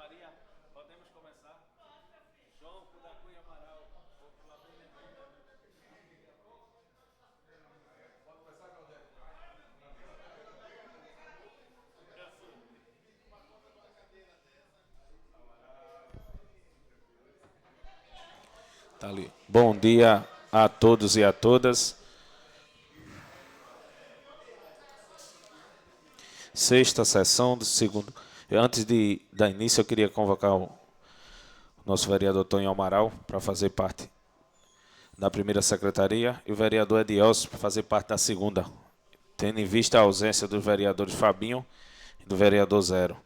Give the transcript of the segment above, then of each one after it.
Maria, podemos começar? João da Cunha Amaral. Tá ali. Bom dia a todos e a todas. Sexta sessão do segundo. Antes de dar início, eu queria convocar o nosso vereador Tonho Amaral para fazer parte da primeira secretaria e o vereador Edielso para fazer parte da segunda, tendo em vista a ausência dos vereadores Fabinho e do vereador Zero.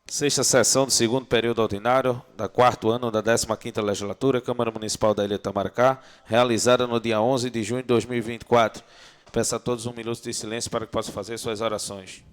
Sexta sessão do segundo período ordinário da quarto ano da 15ª legislatura, Câmara Municipal da Ilha de Itamaracá, realizada no dia 11 de junho de 2024. Peço a todos um minuto de silêncio para que possam fazer suas orações.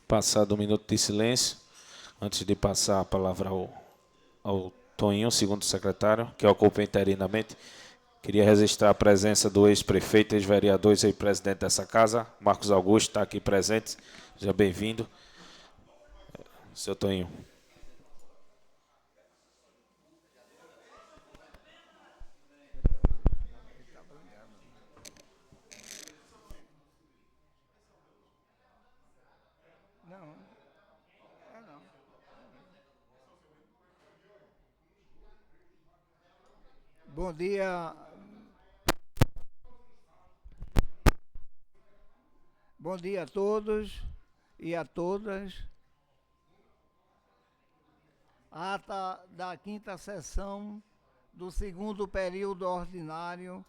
Passado um minuto de silêncio, antes de passar a palavra ao Toninho, segundo secretário, que ocupa interinamente, queria registrar a presença do ex-prefeito, ex-vereador e presidente dessa casa, Marcos Augusto, está aqui presente. Seja bem-vindo. Seu Toninho. Bom dia. Bom dia a todos e a todas. Ata da quinta sessão do segundo período ordinário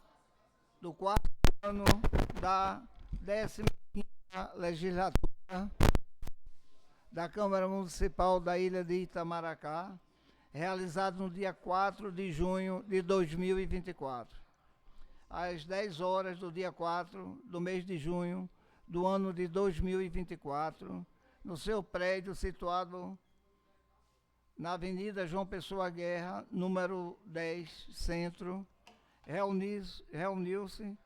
do quarto ano da 15ª legislatura da Câmara Municipal da Ilha de Itamaracá, realizado no dia 4 de junho de 2024, às 10 horas do dia 4 do mês de junho do ano de 2024, no seu prédio situado na Avenida João Pessoa Guerra, número 10, Centro, reuniu-se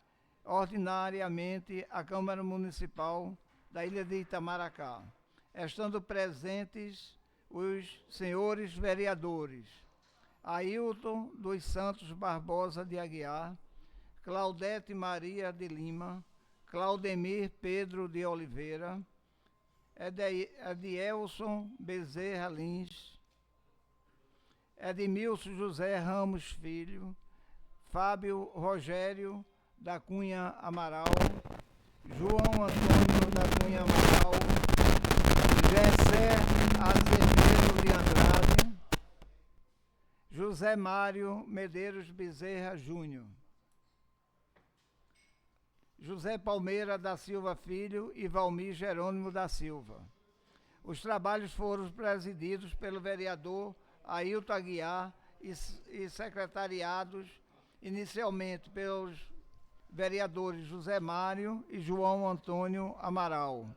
ordinariamente a Câmara Municipal da Ilha de Itamaracá, estando presentes os senhores vereadores Ailton dos Santos Barbosa de Aguiar, Claudete Maria de Lima, Claudemir Pedro de Oliveira, Edielson Bezerra Lins, Edmilson José Ramos Filho, Fábio Rogério da Cunha Amaral, João Antônio da Cunha Amaral, Jessé Azevedo de Andrade, José Mário Medeiros Bezerra Júnior, José Palmeira da Silva Filho e Valmir Jerônimo da Silva. Os trabalhos foram presididos pelo vereador Ailton Aguiar e secretariados inicialmente pelos vereadores José Mário e João Antônio Amaral,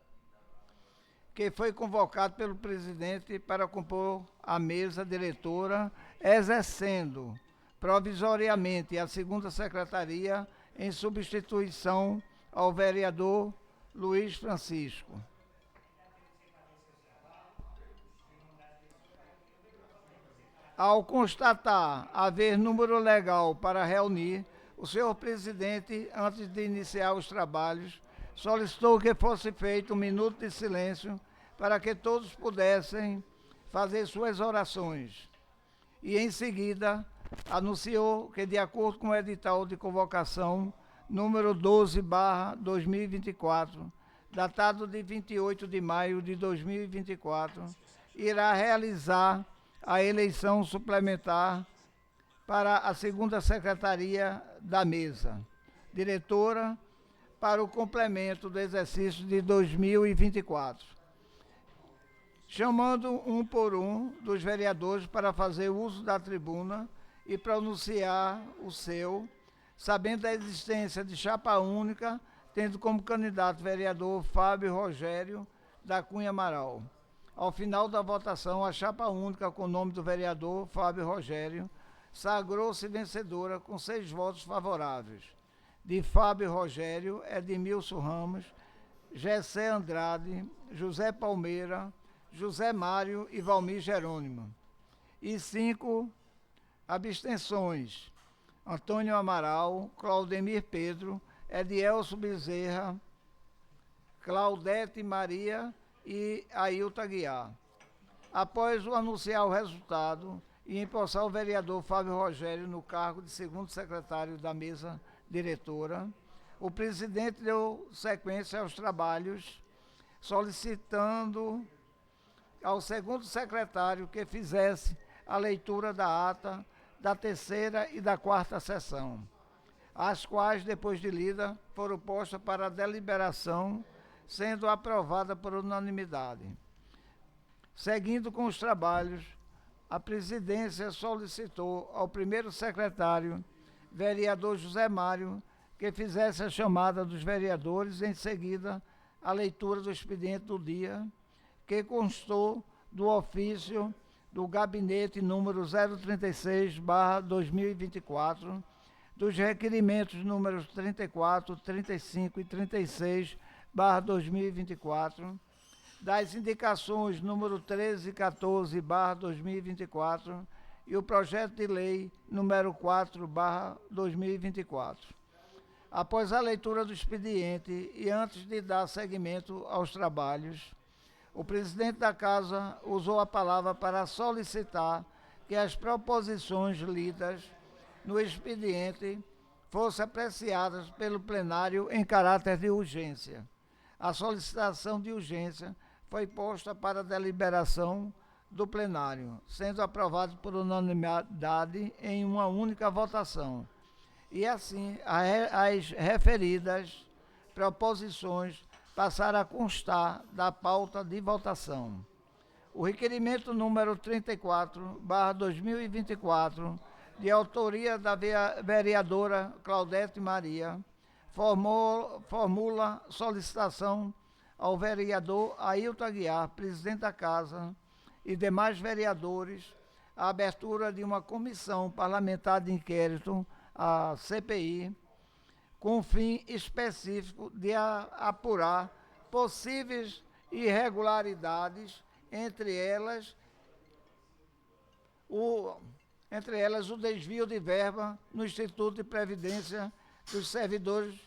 que foi convocado pelo presidente para compor a mesa diretora, exercendo provisoriamente a segunda secretaria em substituição ao vereador Luiz Francisco. Ao constatar haver número legal para reunir, o senhor presidente, antes de iniciar os trabalhos, solicitou que fosse feito um minuto de silêncio para que todos pudessem fazer suas orações. E, em seguida, anunciou que, de acordo com o edital de convocação número 12/2024, datado de 28 de maio de 2024, irá realizar a eleição suplementar para a segunda secretaria da mesa diretora para o complemento do exercício de 2024, chamando um por um dos vereadores para fazer uso da tribuna e pronunciar o seu, sabendo da existência de chapa única, tendo como candidato o vereador Fábio Rogério da Cunha Amaral. Ao final da votação, a chapa única com o nome do vereador Fábio Rogério sagrou-se vencedora com 6 votos favoráveis. De Fábio Rogério, Edmilson Ramos, Gessé Andrade, José Palmeira, José Mário e Valmir Jerônimo. E 5 abstenções: Antônio Amaral, Claudemir Pedro, Edielso Bezerra, Claudete Maria e Ailton Aguiar. Após o anunciar o resultado e empossar o vereador Fábio Rogério no cargo de segundo secretário da mesa diretora, o presidente deu sequência aos trabalhos, solicitando ao segundo secretário que fizesse a leitura da ata da terceira e da quarta sessão, as quais, depois de lida, foram postas para deliberação, sendo aprovada por unanimidade. Seguindo com os trabalhos, a presidência solicitou ao primeiro secretário, vereador José Mário, que fizesse a chamada dos vereadores, em seguida a leitura do expediente do dia, que constou do ofício do gabinete número 036/2024, dos requerimentos números 34, 35 e 36/2024, das indicações número 13 e 14/2024 e o projeto de lei número 4/2024. Após a leitura do expediente e antes de dar seguimento aos trabalhos, o presidente da Casa usou a palavra para solicitar que as proposições lidas no expediente fossem apreciadas pelo plenário em caráter de urgência. A solicitação de urgência foi posta para deliberação do plenário, sendo aprovado por unanimidade em uma única votação. E assim, as referidas proposições passaram a constar da pauta de votação. O requerimento número 34/2024, de autoria da vereadora Claudete Maria, formula solicitação ao vereador Ailton Aguiar, presidente da Casa, e demais vereadores, a abertura de uma comissão parlamentar de inquérito, a CPI, com fim específico de apurar possíveis irregularidades, entre elas o desvio de verba no Instituto de Previdência dos servidores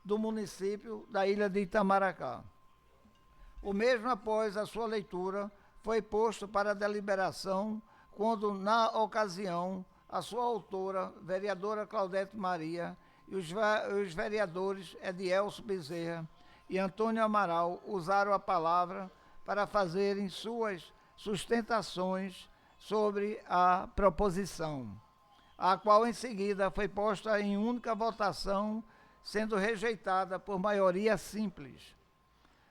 do município da ilha de Itamaracá. O mesmo, após a sua leitura, foi posto para deliberação, quando, na ocasião, a sua autora, vereadora Claudete Maria, e os vereadores Edielso Bezerra e Antônio Amaral usaram a palavra para fazerem suas sustentações sobre a proposição, a qual em seguida foi posta em única votação, sendo rejeitada por maioria simples.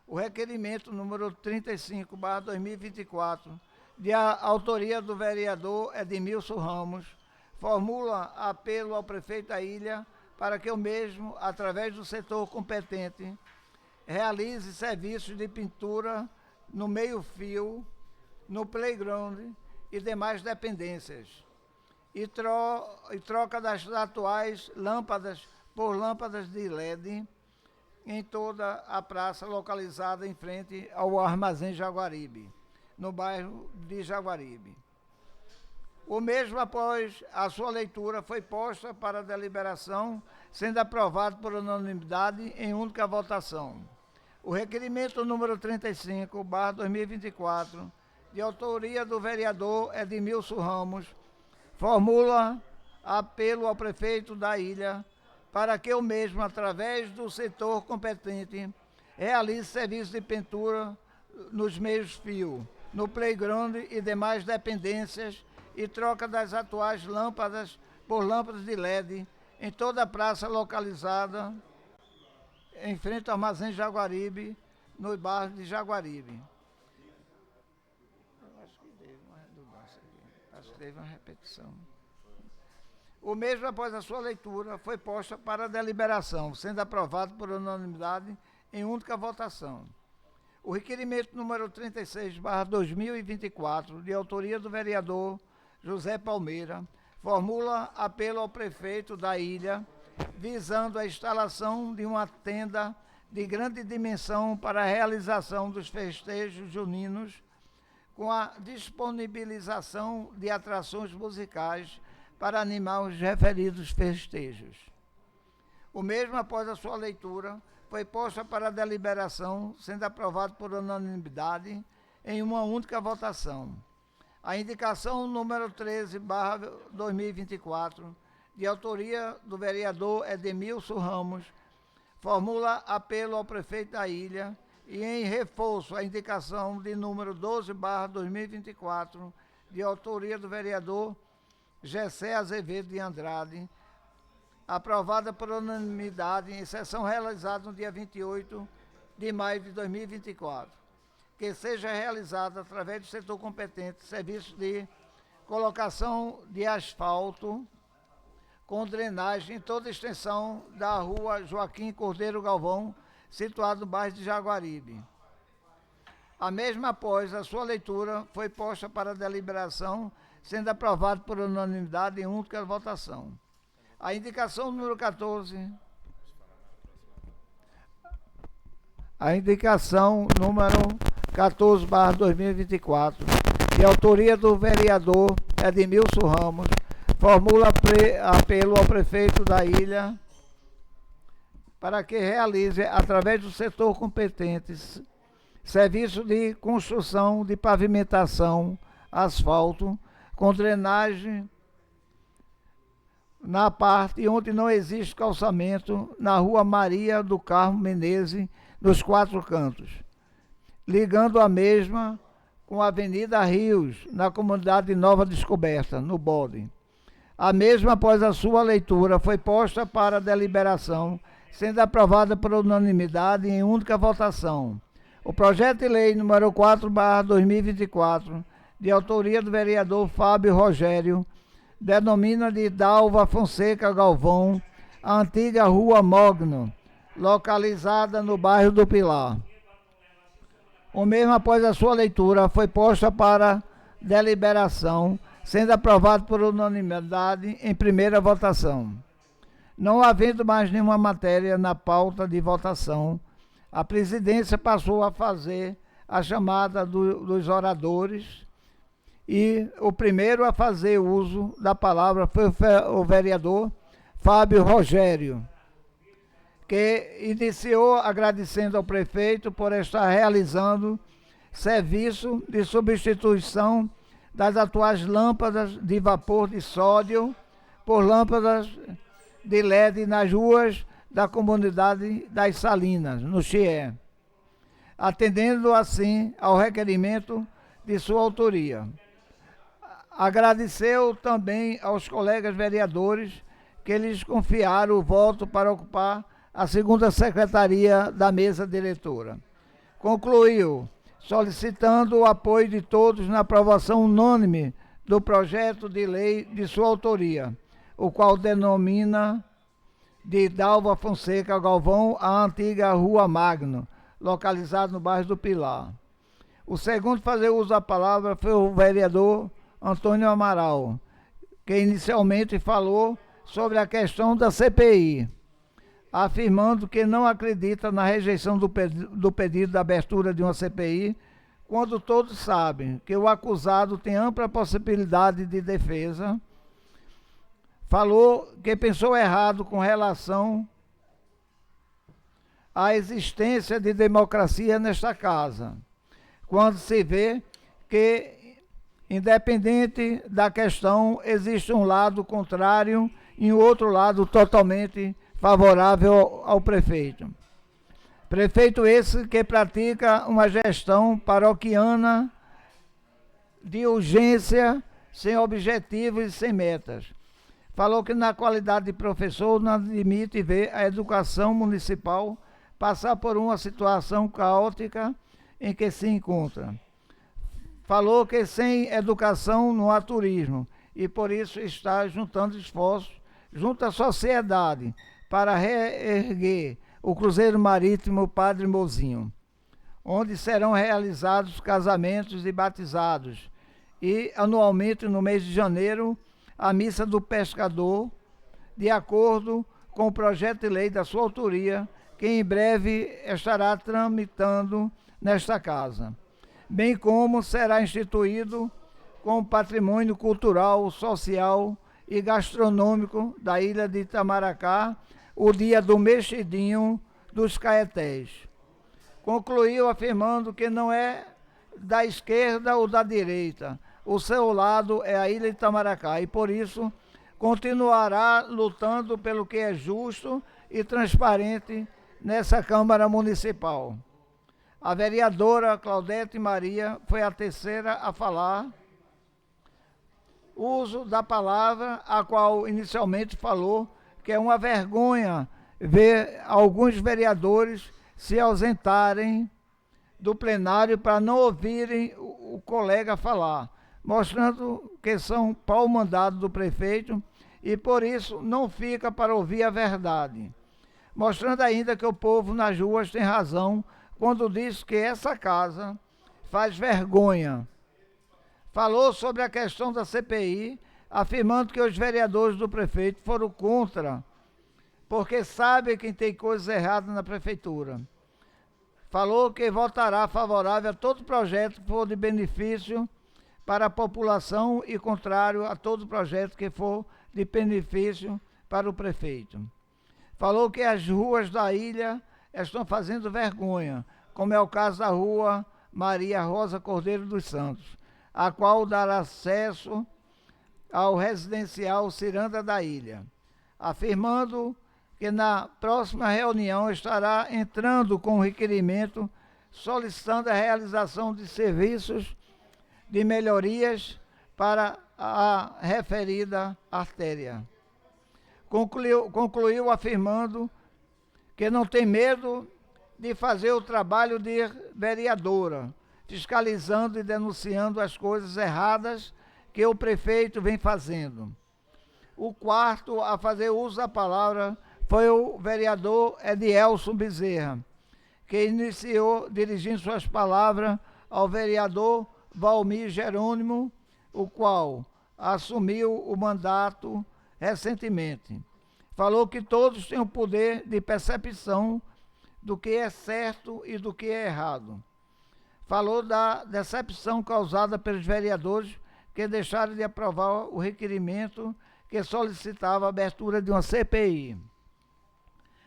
O requerimento número 35/2024, de autoria do vereador Edmilson Ramos, formula apelo ao prefeito da ilha para que o mesmo, através do setor competente, realize serviços de pintura no meio-fio, no playground e demais dependências, e troca das atuais lâmpadas por lâmpadas de LED em toda a praça localizada em frente ao Armazém Jaguaribe, no bairro de Jaguaribe. O mesmo, após a sua leitura, foi posta para deliberação, sendo aprovado por unanimidade em única votação. O requerimento número 35/2024, de autoria do vereador Edmilson Ramos, formula apelo ao prefeito da ilha para que o mesmo, através do setor competente, realize serviço de pintura nos meios-fio, no playground e demais dependências e troca das atuais lâmpadas por lâmpadas de LED em toda a praça localizada em frente ao Armazém Jaguaribe, no bairro de Jaguaribe. Eu acho que teve uma redundância aqui. Acho que teve uma repetição. O mesmo, após a sua leitura, foi posta para deliberação, sendo aprovado por unanimidade em única votação. O requerimento número 36/2024, de autoria do vereador José Palmeira, formula apelo ao prefeito da ilha, visando a instalação de uma tenda de grande dimensão para a realização dos festejos juninos, com a disponibilização de atrações musicais para animar os referidos festejos. O mesmo, após a sua leitura, foi posta para deliberação, sendo aprovado por unanimidade em uma única votação. A indicação número 13/2024, de autoria do vereador Edemilson Ramos, formula apelo ao prefeito da ilha e, em reforço, a indicação de número 12/2024, de autoria do vereador Gessé Azevedo de Andrade, aprovada por unanimidade em sessão realizada no dia 28 de maio de 2024, que seja realizada através do setor competente serviço de colocação de asfalto com drenagem em toda a extensão da rua Joaquim Cordeiro Galvão, situado no bairro de Jaguaribe. A mesma, após a sua leitura, foi posta para deliberação, sendo aprovado por unanimidade em única votação. A indicação número 14. A indicação número 14/2024, de autoria do vereador Edemilson Ramos, formula apelo ao prefeito da ilha para que realize, através do setor competente, serviço de construção de pavimentação, asfalto, com drenagem na parte onde não existe calçamento, na rua Maria do Carmo Menezes, nos 4 cantos, ligando a mesma com a Avenida Rios, na comunidade Nova Descoberta, no Bode. A mesma, após a sua leitura, foi posta para deliberação, sendo aprovada por unanimidade em única votação. O projeto de lei número 4/2024, de autoria do vereador Fábio Rogério, denomina de Dalva Fonseca Galvão a antiga Rua Mogno, localizada no bairro do Pilar. O mesmo, após a sua leitura, foi posta para deliberação, sendo aprovado por unanimidade em primeira votação. Não havendo mais nenhuma matéria na pauta de votação, a presidência passou a fazer a chamada dos oradores, e o primeiro a fazer uso da palavra foi o vereador Fábio Rogério, que iniciou agradecendo ao prefeito por estar realizando serviço de substituição das atuais lâmpadas de vapor de sódio por lâmpadas de LED nas ruas da comunidade das Salinas, no Chié, atendendo assim ao requerimento de sua autoria. Agradeceu também aos colegas vereadores que lhes confiaram o voto para ocupar a 2ª secretaria da mesa diretora. Concluiu solicitando o apoio de todos na aprovação unânime do projeto de lei de sua autoria, o qual denomina de Dalva Fonseca Galvão a antiga Rua Magno, localizada no bairro do Pilar. O segundo a fazer uso da palavra foi o vereador Antônio Amaral, que inicialmente falou sobre a questão da CPI, afirmando que não acredita na rejeição do pedido de abertura de uma CPI, quando todos sabem que o acusado tem ampla possibilidade de defesa. Falou que pensou errado com relação à existência de democracia nesta casa, quando se vê que, independente da questão, existe um lado contrário e um outro lado totalmente favorável ao prefeito. Prefeito esse que pratica uma gestão paroquiana de urgência, sem objetivos e sem metas. Falou que na qualidade de professor não admite ver a educação municipal passar por uma situação caótica em que se encontra. Falou que sem educação não há turismo e por isso está juntando esforços junto à sociedade para reerguer o Cruzeiro Marítimo Padre Mozinho, onde serão realizados casamentos e batizados e anualmente no mês de janeiro a missa do pescador, de acordo com o projeto de lei da sua autoria, que em breve estará tramitando nesta casa, bem como será instituído como patrimônio cultural, social e gastronômico da ilha de Itamaracá o dia do mexidinho dos Caetés. Concluiu afirmando que não é da esquerda ou da direita, o seu lado é a ilha de Itamaracá e por isso continuará lutando pelo que é justo e transparente nessa Câmara Municipal. A vereadora Claudete Maria foi a terceira a falar. Uso da palavra, a qual inicialmente falou que é uma vergonha ver alguns vereadores se ausentarem do plenário para não ouvirem o colega falar, mostrando que são pau-mandado do prefeito e por isso não fica para ouvir a verdade. Mostrando ainda que o povo nas ruas tem razão quando diz que essa casa faz vergonha. Falou sobre a questão da CPI, afirmando que os vereadores do prefeito foram contra, porque sabem que tem coisas erradas na prefeitura. Falou que votará favorável a todo projeto que for de benefício para a população e contrário a todo projeto que for de benefício para o prefeito. Falou que as ruas da ilha estão fazendo vergonha, como é o caso da rua Maria Rosa Cordeiro dos Santos, a qual dará acesso ao residencial Ciranda da Ilha, afirmando que na próxima reunião estará entrando com um requerimento solicitando a realização de serviços de melhorias para a referida artéria. Concluiu afirmando que não tem medo de fazer o trabalho de vereadora, fiscalizando e denunciando as coisas erradas que o prefeito vem fazendo. O quarto a fazer uso da palavra foi o vereador Edielson Bezerra, que iniciou dirigindo suas palavras ao vereador Valmir Jerônimo, o qual assumiu o mandato recentemente. Falou que todos têm o poder de percepção do que é certo e do que é errado. Falou da decepção causada pelos vereadores que deixaram de aprovar o requerimento que solicitava a abertura de uma CPI,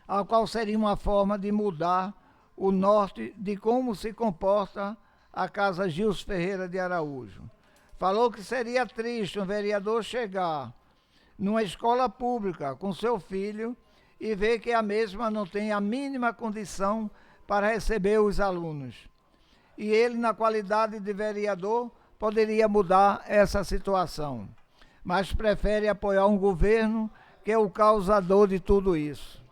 a qual seria uma forma de mudar o norte de como se comporta a Casa Gilson Ferreira de Araújo. Falou que seria triste um vereador chegar numa escola pública com seu filho e ver que a mesma não tem a mínima condição para receber os alunos. E ele, na qualidade de vereador, poderia mudar essa situação, mas prefere apoiar um governo que é o causador de tudo isso.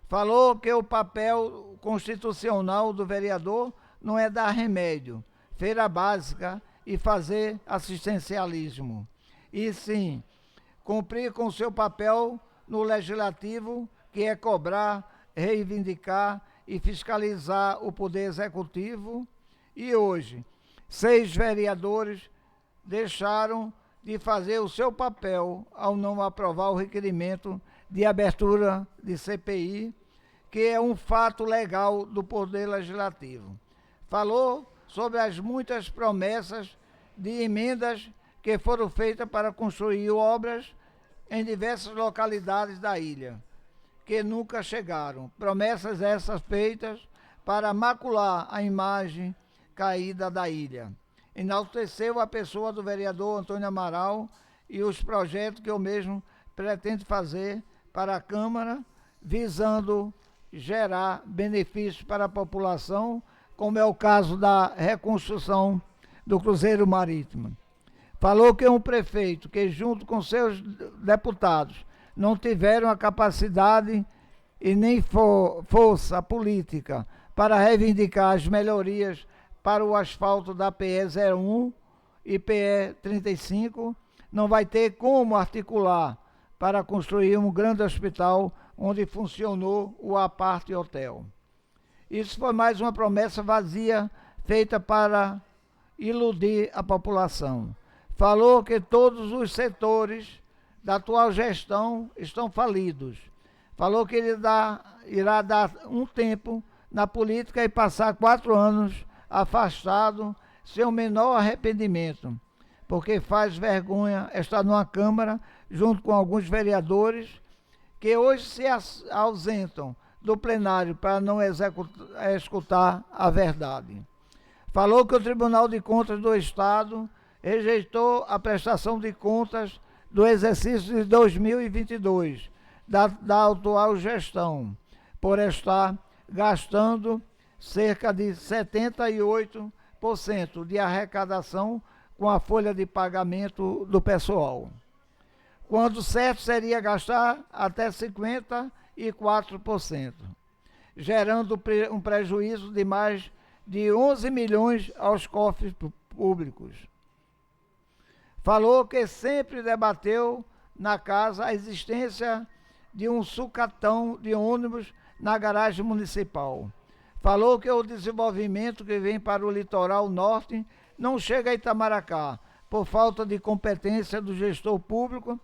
Falou que o papel constitucional do vereador não é dar remédio, feira básica e fazer assistencialismo, e sim cumprir com seu papel no legislativo, que é cobrar, reivindicar e fiscalizar o poder executivo. E hoje, 6 vereadores deixaram de fazer o seu papel ao não aprovar o requerimento de abertura de CPI, que é um fato legal do Poder Legislativo. Falou sobre as muitas promessas de emendas que foram feitas para construir obras em diversas localidades da ilha, que nunca chegaram. Promessas essas feitas para macular a imagem caída da ilha. Enalteceu a pessoa do vereador Antônio Amaral e os projetos que eu mesmo pretendo fazer para a Câmara visando gerar benefícios para a população, como é o caso da reconstrução do Cruzeiro Marítimo. Falou que um prefeito que, junto com seus deputados, não tiveram a capacidade e nem força política para reivindicar as melhorias para o asfalto da PE 01 e PE 35, não vai ter como articular para construir um grande hospital onde funcionou o Aparte Hotel. Isso foi mais uma promessa vazia feita para iludir a população. Falou que todos os setores da atual gestão estão falidos. Falou que ele irá dar um tempo na política e passar 4 anos afastado, sem o menor arrependimento, porque faz vergonha estar numa Câmara, junto com alguns vereadores, que hoje se ausentam do plenário para não escutar a verdade. Falou que o Tribunal de Contas do Estado rejeitou a prestação de contas do exercício de 2022 da atual gestão, por estar gastando cerca de 78% de arrecadação com a folha de pagamento do pessoal, quando certo seria gastar até 54%, gerando um prejuízo de mais de 11 milhões aos cofres públicos. Falou que sempre debateu na casa a existência de um sucatão de ônibus na garagem municipal. Falou que o desenvolvimento que vem para o litoral norte não chega a Itamaracá, por falta de competência do gestor público,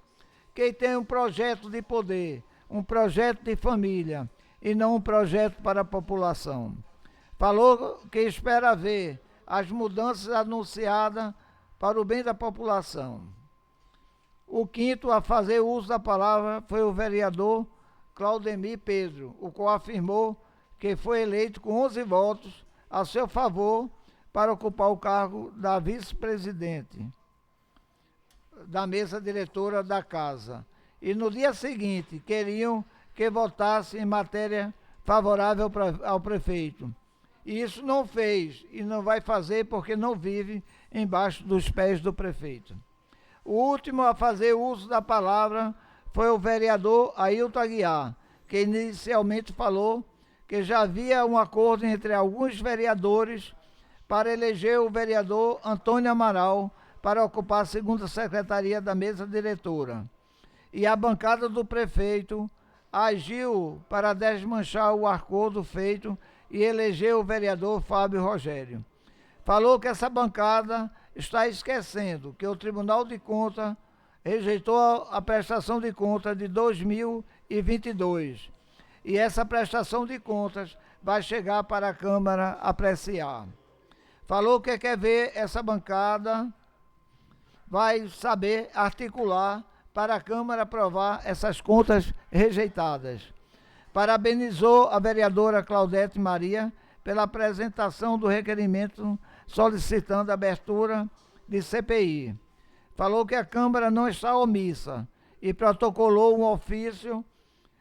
que tem um projeto de poder, um projeto de família, e não um projeto para a população. Falou que espera ver as mudanças anunciadas para o bem da população. O quinto a fazer uso da palavra foi o vereador Claudemir Pedro, o qual afirmou que foi eleito com 11 votos a seu favor para ocupar o cargo da vice-presidente da mesa diretora da casa. E no dia seguinte queriam que votasse em matéria favorável ao prefeito. E isso não fez e não vai fazer porque não vive embaixo dos pés do prefeito. O último a fazer uso da palavra foi o vereador Ailton Aguiar, que inicialmente falou que já havia um acordo entre alguns vereadores para eleger o vereador Antônio Amaral para ocupar a segunda secretaria da mesa diretora. E a bancada do prefeito agiu para desmanchar o acordo feito e eleger o vereador Fábio Rogério. Falou que essa bancada está esquecendo que o Tribunal de Contas rejeitou a prestação de contas de 2022. E essa prestação de contas vai chegar para a Câmara apreciar. Falou que quer ver essa bancada, vai saber articular para a Câmara aprovar essas contas rejeitadas. Parabenizou a vereadora Claudete Maria pela apresentação do requerimento solicitando a abertura de CPI. Falou que a Câmara não está omissa e protocolou um ofício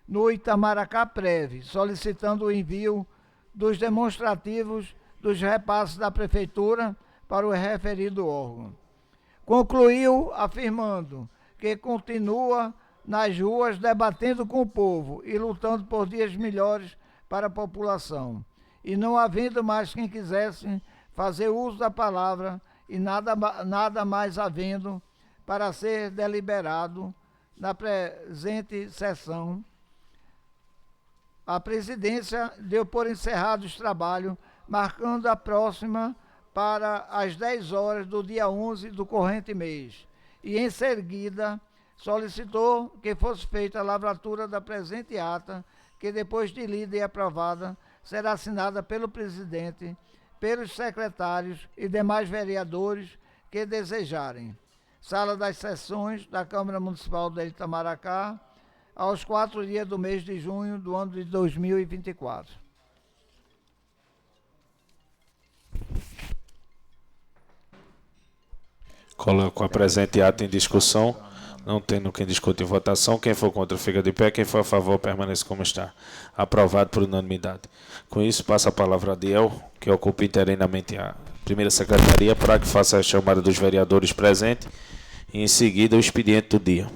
no Itamaracá Prev, solicitando o envio dos demonstrativos dos repasses da Prefeitura para o referido órgão. Concluiu afirmando que continua nas ruas debatendo com o povo e lutando por dias melhores para a população, e não havendo mais quem quisesse fazer uso da palavra e nada mais havendo para ser deliberado na presente sessão, a presidência deu por encerrado os trabalhos, marcando a próxima para as 10 horas do dia 11 do corrente mês, e em seguida solicitou que fosse feita a lavratura da presente ata, que depois de lida e aprovada, será assinada pelo presidente, pelos secretários e demais vereadores que desejarem. Sala das Sessões da Câmara Municipal de Itamaracá, aos 4 dias do mês de junho do ano de 2024. Coloco a presente ata em discussão. Não tendo quem discute em votação, quem for contra fica de pé, quem for a favor permanece como está. Aprovado por unanimidade. Com isso, passa a palavra a Adiel, que ocupa interinamente a primeira secretaria, para que faça a chamada dos vereadores presentes e, em seguida, o expediente do dia.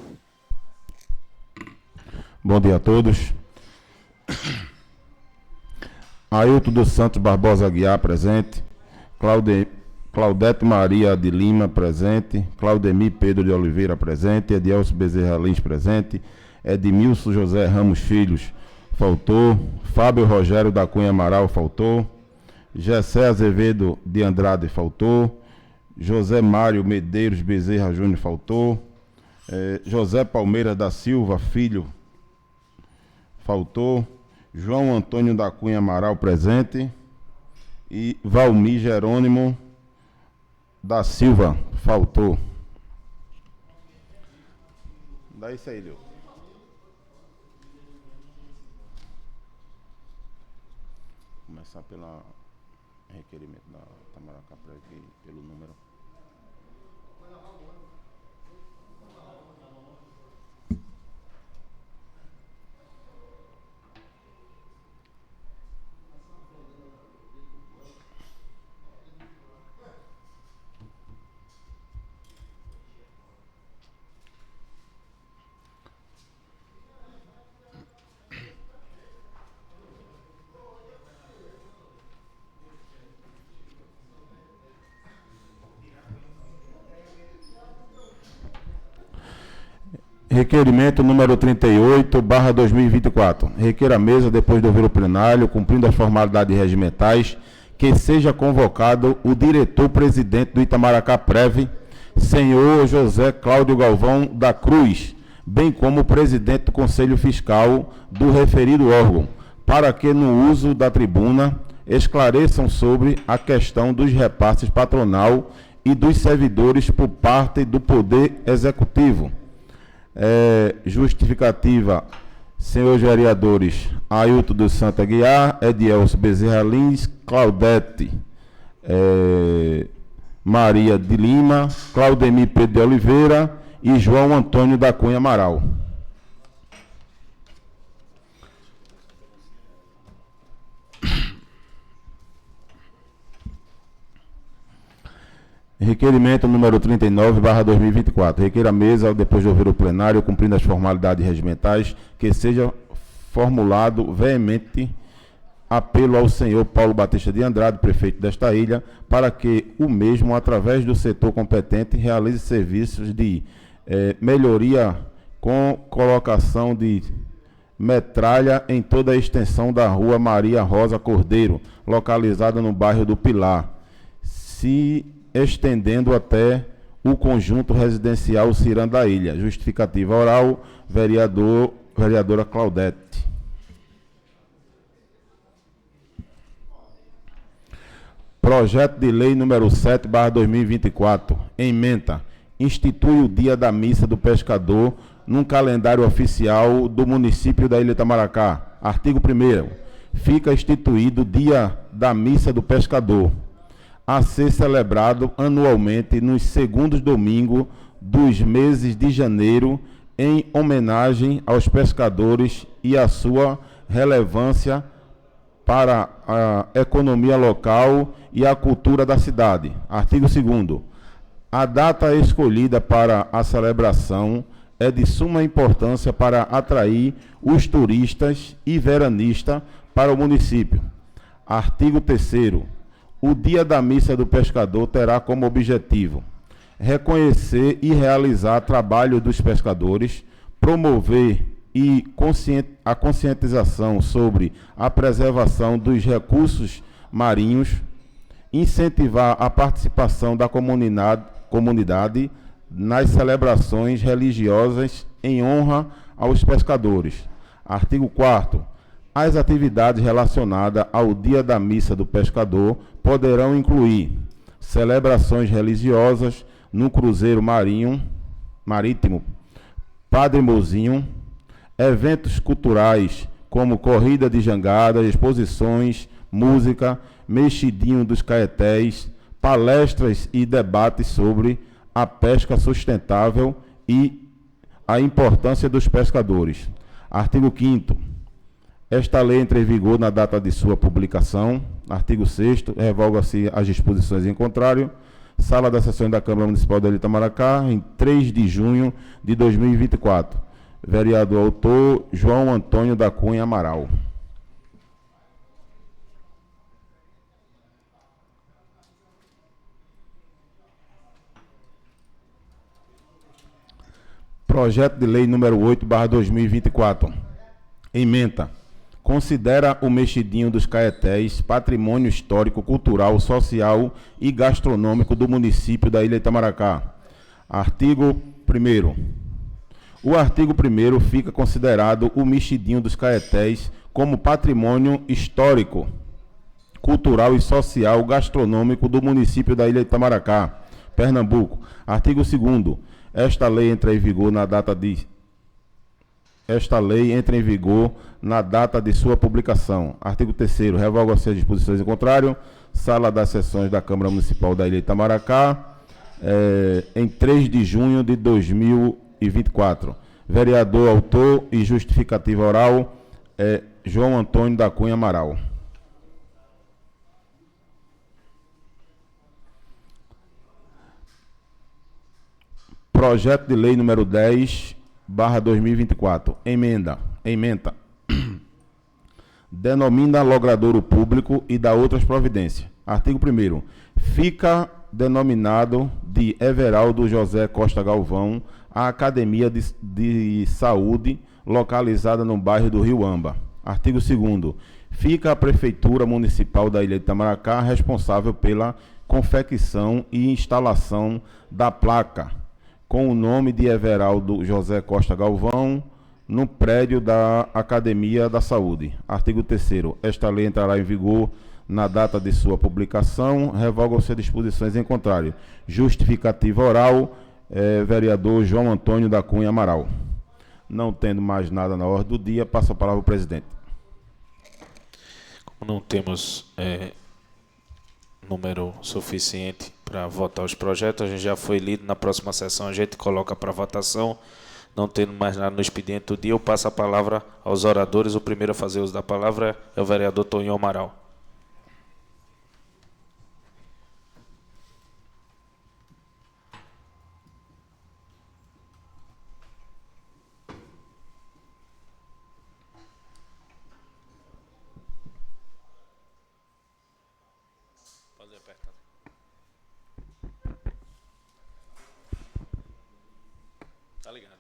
Bom dia a todos. Ailton dos Santos Barbosa Aguiar, presente. Claudete Maria de Lima, presente. Claudemir Pedro de Oliveira, presente. Edielso Bezerra Lins, presente. Edmilson José Ramos Filhos, faltou. Fábio Rogério da Cunha Amaral, faltou. Gessé Azevedo de Andrade, faltou. José Mário Medeiros Bezerra Júnior, faltou. José Palmeira da Silva Filho, faltou. João Antônio da Cunha Amaral, presente. E Valmir Jerônimo da Silva, faltou. Dá isso aí, Leo. Começar pelo requerimento da Itamaracá Prévia, pelo número. Requerimento número 38/2024. Requer a mesa, depois de ouvir o plenário, cumprindo as formalidades regimentais, que seja convocado o diretor-presidente do Itamaracá Prev, senhor José Cláudio Galvão da Cruz, bem como o presidente do Conselho Fiscal do referido órgão, para que, no uso da tribuna, esclareçam sobre a questão dos repasses patronal e dos servidores por parte do Poder Executivo. Justificativa, senhores vereadores Ailton dos Santos Aguiar, Edielso Bezerra Lins, Claudete Maria de Lima, Claudemir Pedro de Oliveira e João Antônio da Cunha Amaral. Requerimento número 39/2024. Requer a mesa, depois de ouvir o plenário, cumprindo as formalidades regimentais, que seja formulado veemente apelo ao senhor Paulo Batista de Andrade, prefeito desta ilha, para que o mesmo, através do setor competente, realize serviços de melhoria com colocação de metralha em toda a extensão da rua Maria Rosa Cordeiro, localizada no bairro do Pilar, se estendendo até o conjunto residencial Ciranda da Ilha. Justificativa oral, vereadora Claudete. Projeto de lei número 7/2024. Ementa. Institui o Dia da Missa do Pescador num calendário oficial do município da Ilha Itamaracá. Artigo 1º. Fica instituído o Dia da Missa do Pescador, a ser celebrado anualmente nos segundos domingos dos meses de janeiro, em homenagem aos pescadores e a sua relevância para a economia local e a cultura da cidade. Artigo 2º. A data escolhida para a celebração é de suma importância para atrair os turistas e veranistas para o município. Artigo 3º. O Dia da Missa do Pescador terá como objetivo reconhecer e realizar trabalho dos pescadores, promover a conscientização sobre a preservação dos recursos marinhos, incentivar a participação da comunidade nas celebrações religiosas em honra aos pescadores. Artigo 4º. As atividades relacionadas ao Dia da Missa do Pescador poderão incluir celebrações religiosas no Cruzeiro Marítimo Padre Mozinho, eventos culturais como corrida de jangada, exposições, música, mexidinho dos caetés, palestras e debates sobre a pesca sustentável e a importância dos pescadores. Artigo 5º. Esta lei entra em vigor na data de sua publicação. Artigo 6º. Revoga-se as disposições em contrário. Sala das Sessões da Câmara Municipal de Itamaracá, em 3 de junho de 2024. Vereador autor, João Antônio da Cunha Amaral. Projeto de Lei número 8/2024. Ementa. Considera o Mexidinho dos Caetés patrimônio histórico, cultural, social e gastronômico do município da Ilha Itamaracá. Artigo 1º. O artigo 1º fica considerado o Mexidinho dos Caetés como patrimônio histórico, cultural e social gastronômico do município da Ilha Itamaracá, Pernambuco. Artigo 2º. Esta lei entra em vigor na data de sua publicação. Artigo 3º. Revoga-se as disposições em contrário. Sala das Sessões da Câmara Municipal da Ilha Itamaracá, em 3 de junho de 2024. Vereador autor e justificativa oral, João Antônio da Cunha Amaral. Projeto de Lei número 10/2024. Emenda. Denomina logradouro público e dá outras providências. Artigo 1º. Fica denominado de Everaldo José Costa Galvão a Academia de Saúde localizada no bairro do Rio Amba. Artigo 2º. Fica a Prefeitura Municipal da Ilha de Itamaracá responsável pela confecção e instalação da placa com o nome de Everaldo José Costa Galvão no prédio da Academia da Saúde. Artigo 3º. Esta lei entrará em vigor na data de sua publicação. Revogam-se as disposições em contrário. Justificativa oral, vereador João Antônio da Cunha Amaral. Não tendo mais nada na ordem do dia, passo a palavra ao presidente. Como não temos número suficiente para votar os projetos, a gente já foi lido. Na próxima sessão a gente coloca para votação. Não tendo mais nada no expediente do dia, eu passo a palavra aos oradores. O primeiro a fazer uso da palavra é o vereador Tonho Amaral. Pode apertar. Tá ligado?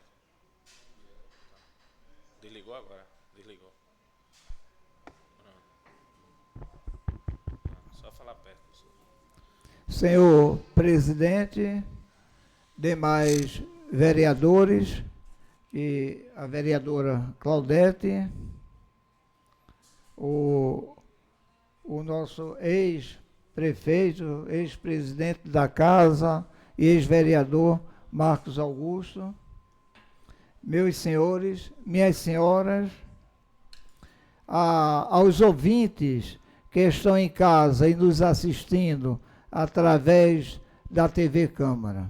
Desligou agora? Desligou. Só falar perto. Senhor presidente, demais vereadores e a vereadora Claudete, o nosso ex-prefeito, ex-presidente da casa e ex-vereador Marcos Augusto, meus senhores, minhas senhoras, aos ouvintes que estão em casa e nos assistindo através da TV Câmara.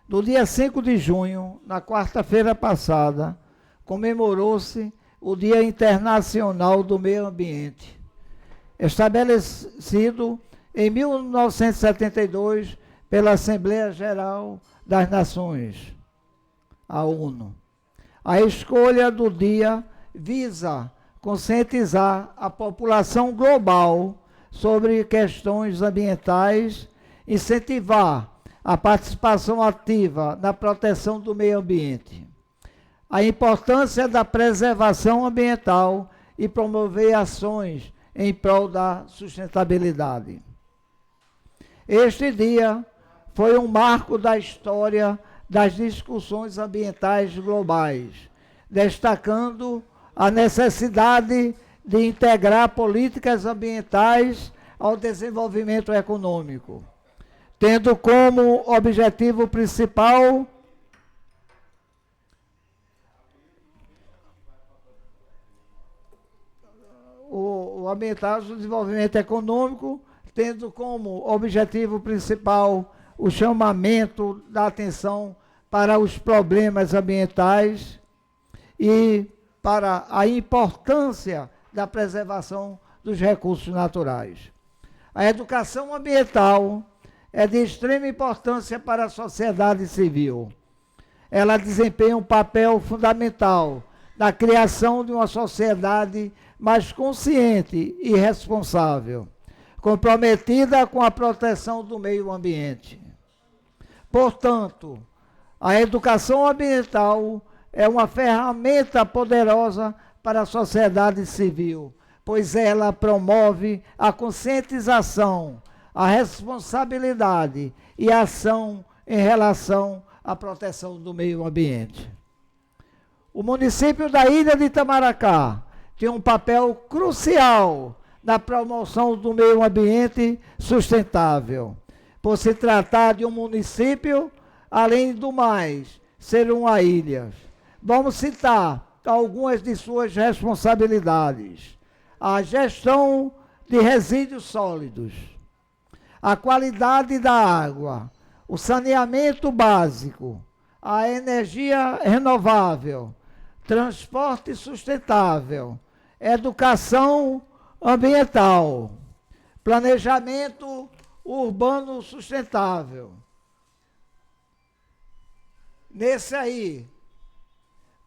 No dia 5 de junho, na quarta-feira passada, comemorou-se o Dia Internacional do Meio Ambiente, estabelecido em 1972 pela Assembleia Geral das Nações, a ONU. A escolha do dia visa conscientizar a população global sobre questões ambientais, incentivar a participação ativa na proteção do meio ambiente, a importância da preservação ambiental e promover ações em prol da sustentabilidade. Este dia foi um marco da história das discussões ambientais globais, destacando a necessidade de integrar políticas ambientais ao desenvolvimento econômico, tendo como objetivo principal o ambiental do desenvolvimento econômico, tendo como objetivo principal o chamamento da atenção para os problemas ambientais e para a importância da preservação dos recursos naturais. A educação ambiental é de extrema importância para a sociedade civil. Ela desempenha um papel fundamental na criação de uma sociedade mais consciente e responsável, comprometida com a proteção do meio ambiente. Portanto, a educação ambiental é uma ferramenta poderosa para a sociedade civil, pois ela promove a conscientização, a responsabilidade e a ação em relação à proteção do meio ambiente. O município da Ilha de Itamaracá tem um papel crucial na promoção do meio ambiente sustentável, por se tratar de um município, além do mais, ser uma ilha. Vamos citar algumas de suas responsabilidades: a gestão de resíduos sólidos, a qualidade da água, o saneamento básico, a energia renovável, transporte sustentável, educação ambiental, planejamento urbano sustentável. Nesse aí,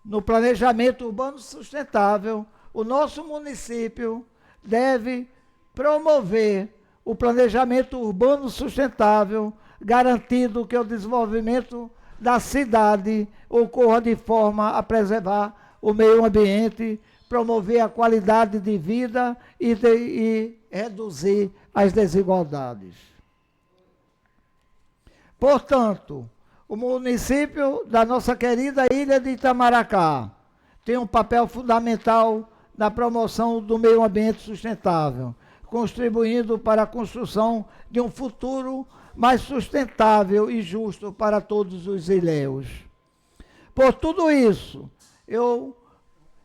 no planejamento urbano sustentável, o nosso município deve promover o planejamento urbano sustentável, garantindo que o desenvolvimento da cidade ocorra de forma a preservar o meio ambiente, promover a qualidade de vida e reduzir as desigualdades. Portanto, o município da nossa querida Ilha de Itamaracá tem um papel fundamental na promoção do meio ambiente sustentável, contribuindo para a construção de um futuro mais sustentável e justo para todos os ilhéus. Por tudo isso, eu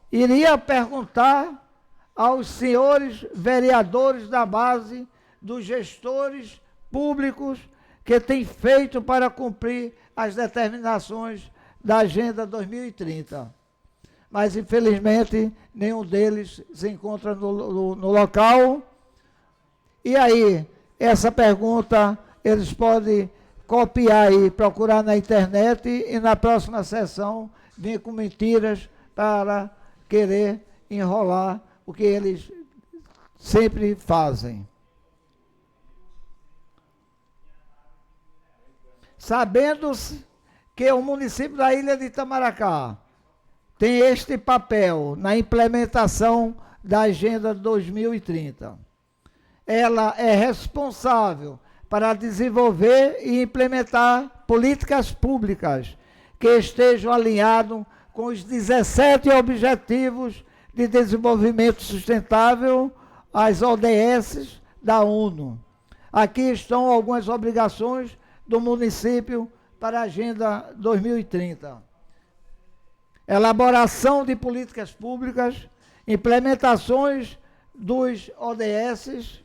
iria perguntar aos senhores vereadores da base, dos gestores públicos que têm feito para cumprir as determinações da Agenda 2030. Mas, infelizmente, nenhum deles se encontra no local. E aí, essa pergunta eles podem copiar e procurar na internet e na próxima sessão vir com mentiras para querer enrolar o que eles sempre fazem. Sabendo-se que o município da Ilha de Itamaracá tem este papel na implementação da Agenda 2030. Ela é responsável para desenvolver e implementar políticas públicas que estejam alinhadas com os 17 Objetivos de Desenvolvimento Sustentável, as ODS da ONU. Aqui estão algumas obrigações do município para a Agenda 2030. Elaboração de políticas públicas, implementações dos ODS,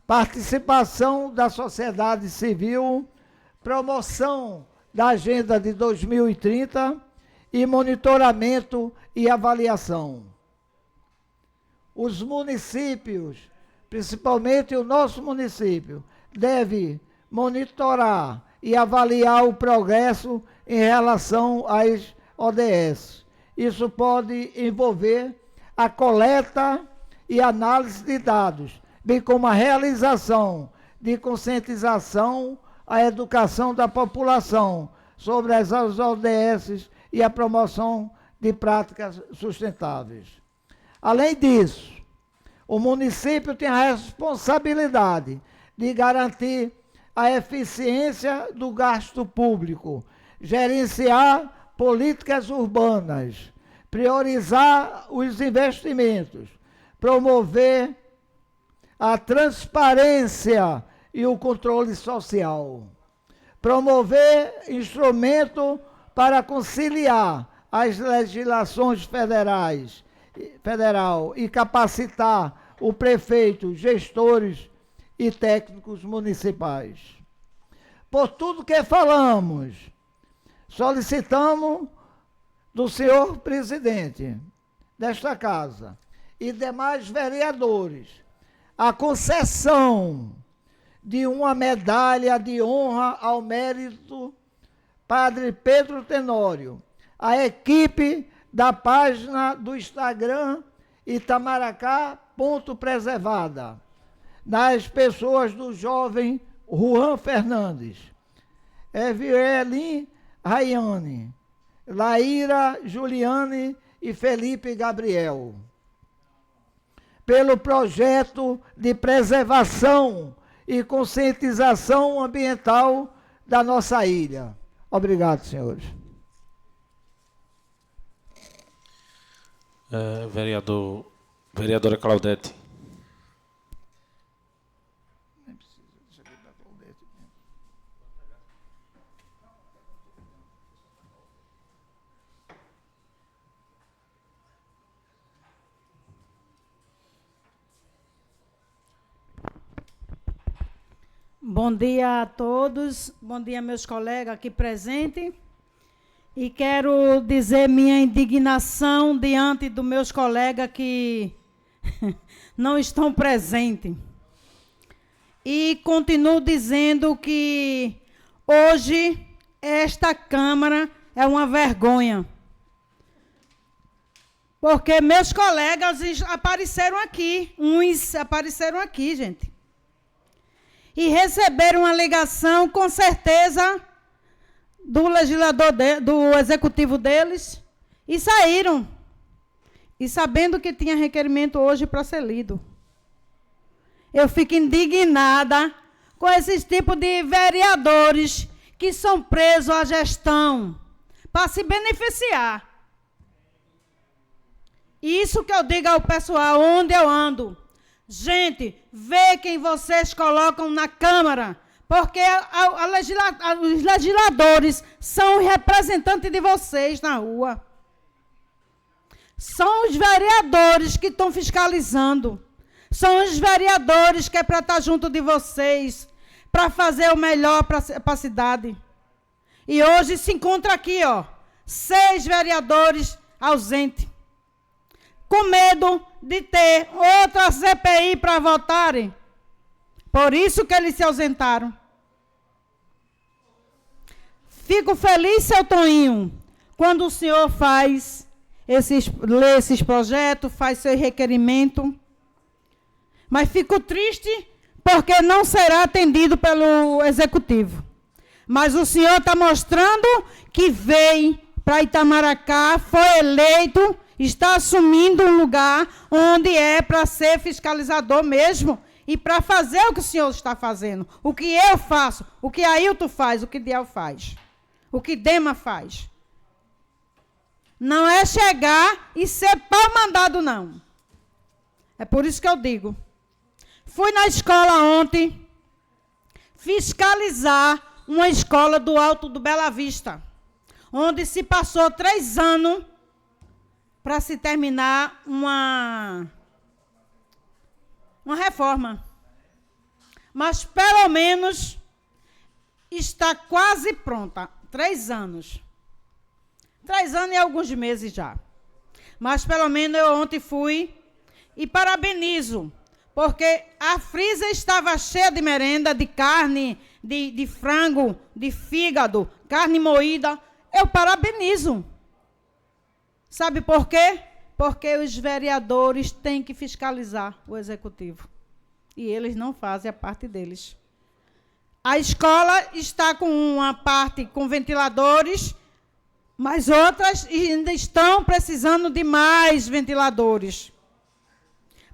participação da sociedade civil, promoção da Agenda de 2030 e monitoramento e avaliação. Os municípios, principalmente o nosso município, deve monitorar e avaliar o progresso em relação às ODS. Isso pode envolver a coleta e análise de dados, bem como a realização de conscientização, a educação da população sobre as ODS e a promoção de práticas sustentáveis. Além disso, o município tem a responsabilidade de garantir a eficiência do gasto público, gerenciar políticas urbanas, priorizar os investimentos, promover a transparência e o controle social, promover instrumento para conciliar as legislações federal e capacitar o prefeito, gestores e técnicos municipais. Por tudo que falamos Solicitamos do senhor presidente desta casa e demais vereadores a concessão de uma medalha de honra ao mérito Padre Pedro Tenório, a equipe da página do Instagram Itamaracá.preservada, nas pessoas do jovem Juan Fernandes, Evelyn Rayane, Laíra Juliane e Felipe Gabriel, pelo projeto de preservação e conscientização ambiental da nossa ilha. Obrigado, senhores. Vereadora Claudete. Bom dia a todos, bom dia meus colegas aqui presentes. E quero dizer minha indignação diante dos meus colegas que não estão presentes. E continuo dizendo que hoje esta Câmara é uma vergonha. Porque meus colegas apareceram aqui, uns apareceram aqui, gente. E receberam uma ligação, com certeza, do legislador, do executivo deles, e saíram. E sabendo que tinha requerimento hoje para ser lido. Eu fico indignada com esses tipos de vereadores que são presos à gestão para se beneficiar. Isso que eu digo ao pessoal, onde eu ando. Gente, vê quem vocês colocam na Câmara, porque os legisladores são os representantes de vocês na rua. São os vereadores que estão fiscalizando. São os vereadores que é para estar junto de vocês, para fazer o melhor para a cidade. E hoje se encontra aqui, 6 vereadores ausentes, com medo de ter outra CPI para votarem. Por isso que eles se ausentaram. Fico feliz, seu Toninho, quando o senhor lê esses projetos, faz seu requerimento. Mas fico triste porque não será atendido pelo Executivo. Mas o senhor está mostrando que veio para Itamaracá, foi eleito, está assumindo um lugar onde é para ser fiscalizador mesmo e para fazer o que o senhor está fazendo. O que eu faço, o que Ailton faz, o que Diel faz, o que Dema faz. Não é chegar e ser pau mandado, não. É por isso que eu digo. Fui na escola ontem fiscalizar uma escola do Alto do Bela Vista, onde se passou 3 anos para se terminar uma reforma. Mas, pelo menos, está quase pronta. 3 anos. 3 anos e alguns meses já. Mas, pelo menos, eu ontem fui e parabenizo, porque a frisa estava cheia de merenda, de carne, de frango, de fígado, carne moída. Eu parabenizo. Sabe por quê? Porque os vereadores têm que fiscalizar o Executivo. E eles não fazem a parte deles. A escola está com uma parte com ventiladores, mas outras ainda estão precisando de mais ventiladores.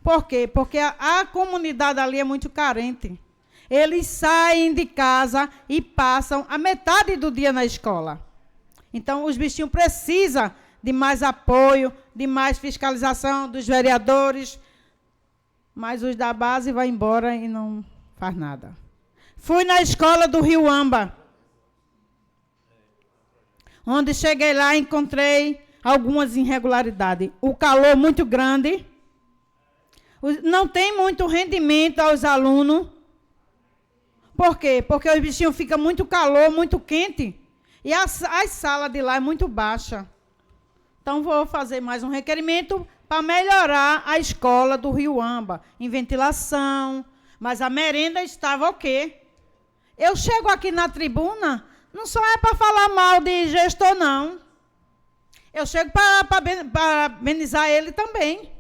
Por quê? Porque a comunidade ali é muito carente. Eles saem de casa e passam a metade do dia na escola. Então, os bichinhos precisam de mais apoio, de mais fiscalização dos vereadores, mas os da base vão embora e não faz nada. Fui na escola do Rio Amba, onde cheguei lá e encontrei algumas irregularidades. O calor muito grande, não tem muito rendimento aos alunos. Por quê? Porque os bichinhos ficam muito calor, muito quente, E as salas de lá é muito baixa. Então, vou fazer mais um requerimento para melhorar a escola do Riuamba, em ventilação. Mas a merenda estava ok. Eu chego aqui na tribuna, não só é para falar mal de gestor, não. Eu chego para parabenizar ele também,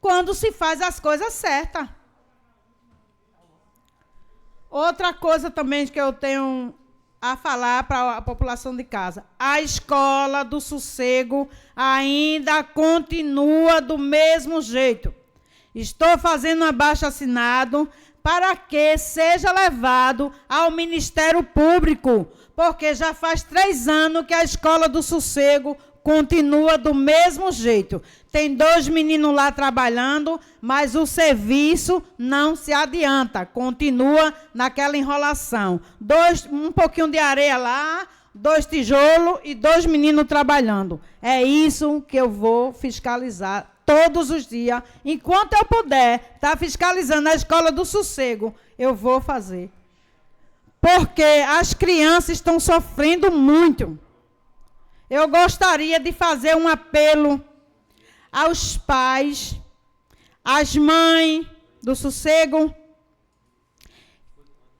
quando se faz as coisas certas. Outra coisa também que eu tenho a falar para a população de casa. A escola do Sossego ainda continua do mesmo jeito. Estou fazendo um abaixo-assinado para que seja levado ao Ministério Público, porque já faz 3 anos que a escola do Sossego continua do mesmo jeito. Tem 2 meninos lá trabalhando, mas o serviço não se adianta. Continua naquela enrolação. Um pouquinho de areia lá, 2 tijolos e 2 meninos trabalhando. É isso que eu vou fiscalizar todos os dias. Enquanto eu puder estar fiscalizando a escola do Sossego, eu vou fazer. Porque as crianças estão sofrendo muito. Eu gostaria de fazer um apelo aos pais, às mães do Sossego,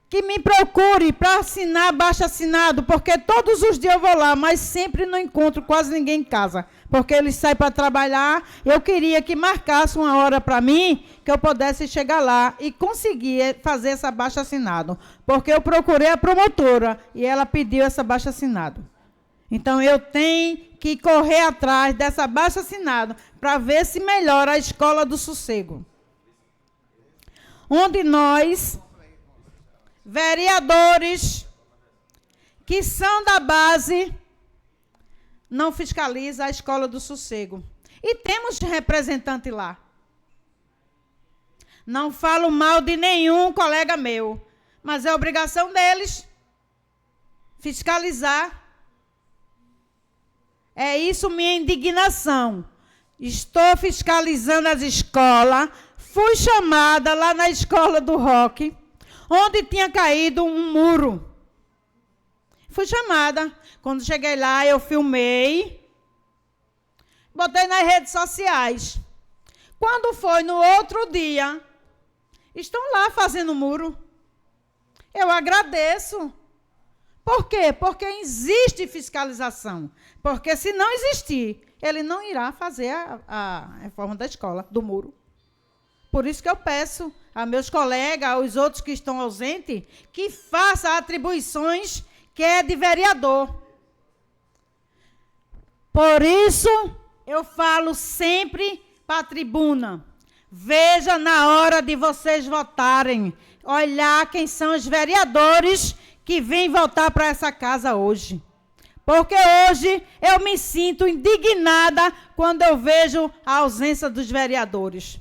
que me procure para assinar abaixo-assinado, porque todos os dias eu vou lá, mas sempre não encontro quase ninguém em casa, porque eles saem para trabalhar. Eu queria que marcasse uma hora para mim, que eu pudesse chegar lá e conseguir fazer esse abaixo-assinado, porque eu procurei a promotora e ela pediu esse abaixo-assinado. Então, eu tenho que correr atrás dessa abaixo-assinado para ver se melhora a escola do Sossego. Onde nós, vereadores, que são da base, não fiscalizam a escola do Sossego. E temos representante lá. Não falo mal de nenhum colega meu, mas é obrigação deles fiscalizar. É isso minha indignação. Estou fiscalizando as escolas. Fui chamada lá na escola do Roque, onde tinha caído um muro. Fui chamada. Quando cheguei lá, eu filmei, botei nas redes sociais. Quando foi no outro dia, estão lá fazendo muro. Eu agradeço. Por quê? Porque existe fiscalização. Porque se não existir, ele não irá fazer a reforma da escola, do muro. Por isso que eu peço a meus colegas, aos outros que estão ausentes, que façam atribuições que é de vereador. Por isso, eu falo sempre para a tribuna. Veja na hora de vocês votarem, olhar quem são os vereadores que vêm votar para essa casa hoje. Porque hoje eu me sinto indignada quando eu vejo a ausência dos vereadores.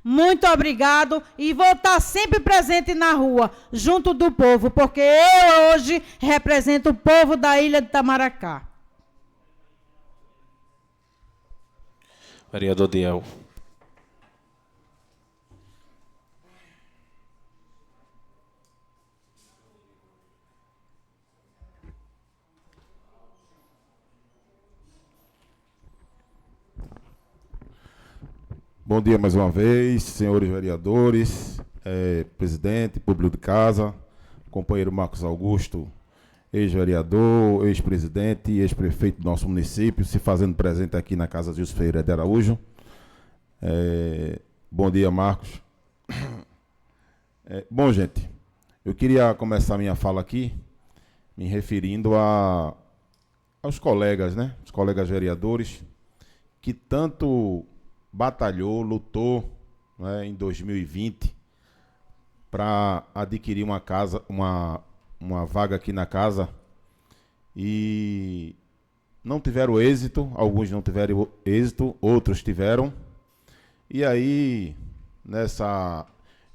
Muito obrigado e vou estar sempre presente na rua, junto do povo, porque eu hoje represento o povo da ilha de Itamaracá. Vereador Diel. Bom dia mais uma vez, senhores vereadores, presidente, público de casa, companheiro Marcos Augusto, ex-vereador, ex-presidente e ex-prefeito do nosso município, se fazendo presente aqui na Casa Gilson Ferreira de Araújo. Bom dia, Marcos. Bom, gente, eu queria começar minha fala aqui me referindo aos colegas, né? Os colegas vereadores que tanto batalhou, lutou, né, em 2020 para adquirir uma casa, uma vaga aqui na casa e não tiveram êxito, alguns não tiveram êxito, outros tiveram. E aí, nessa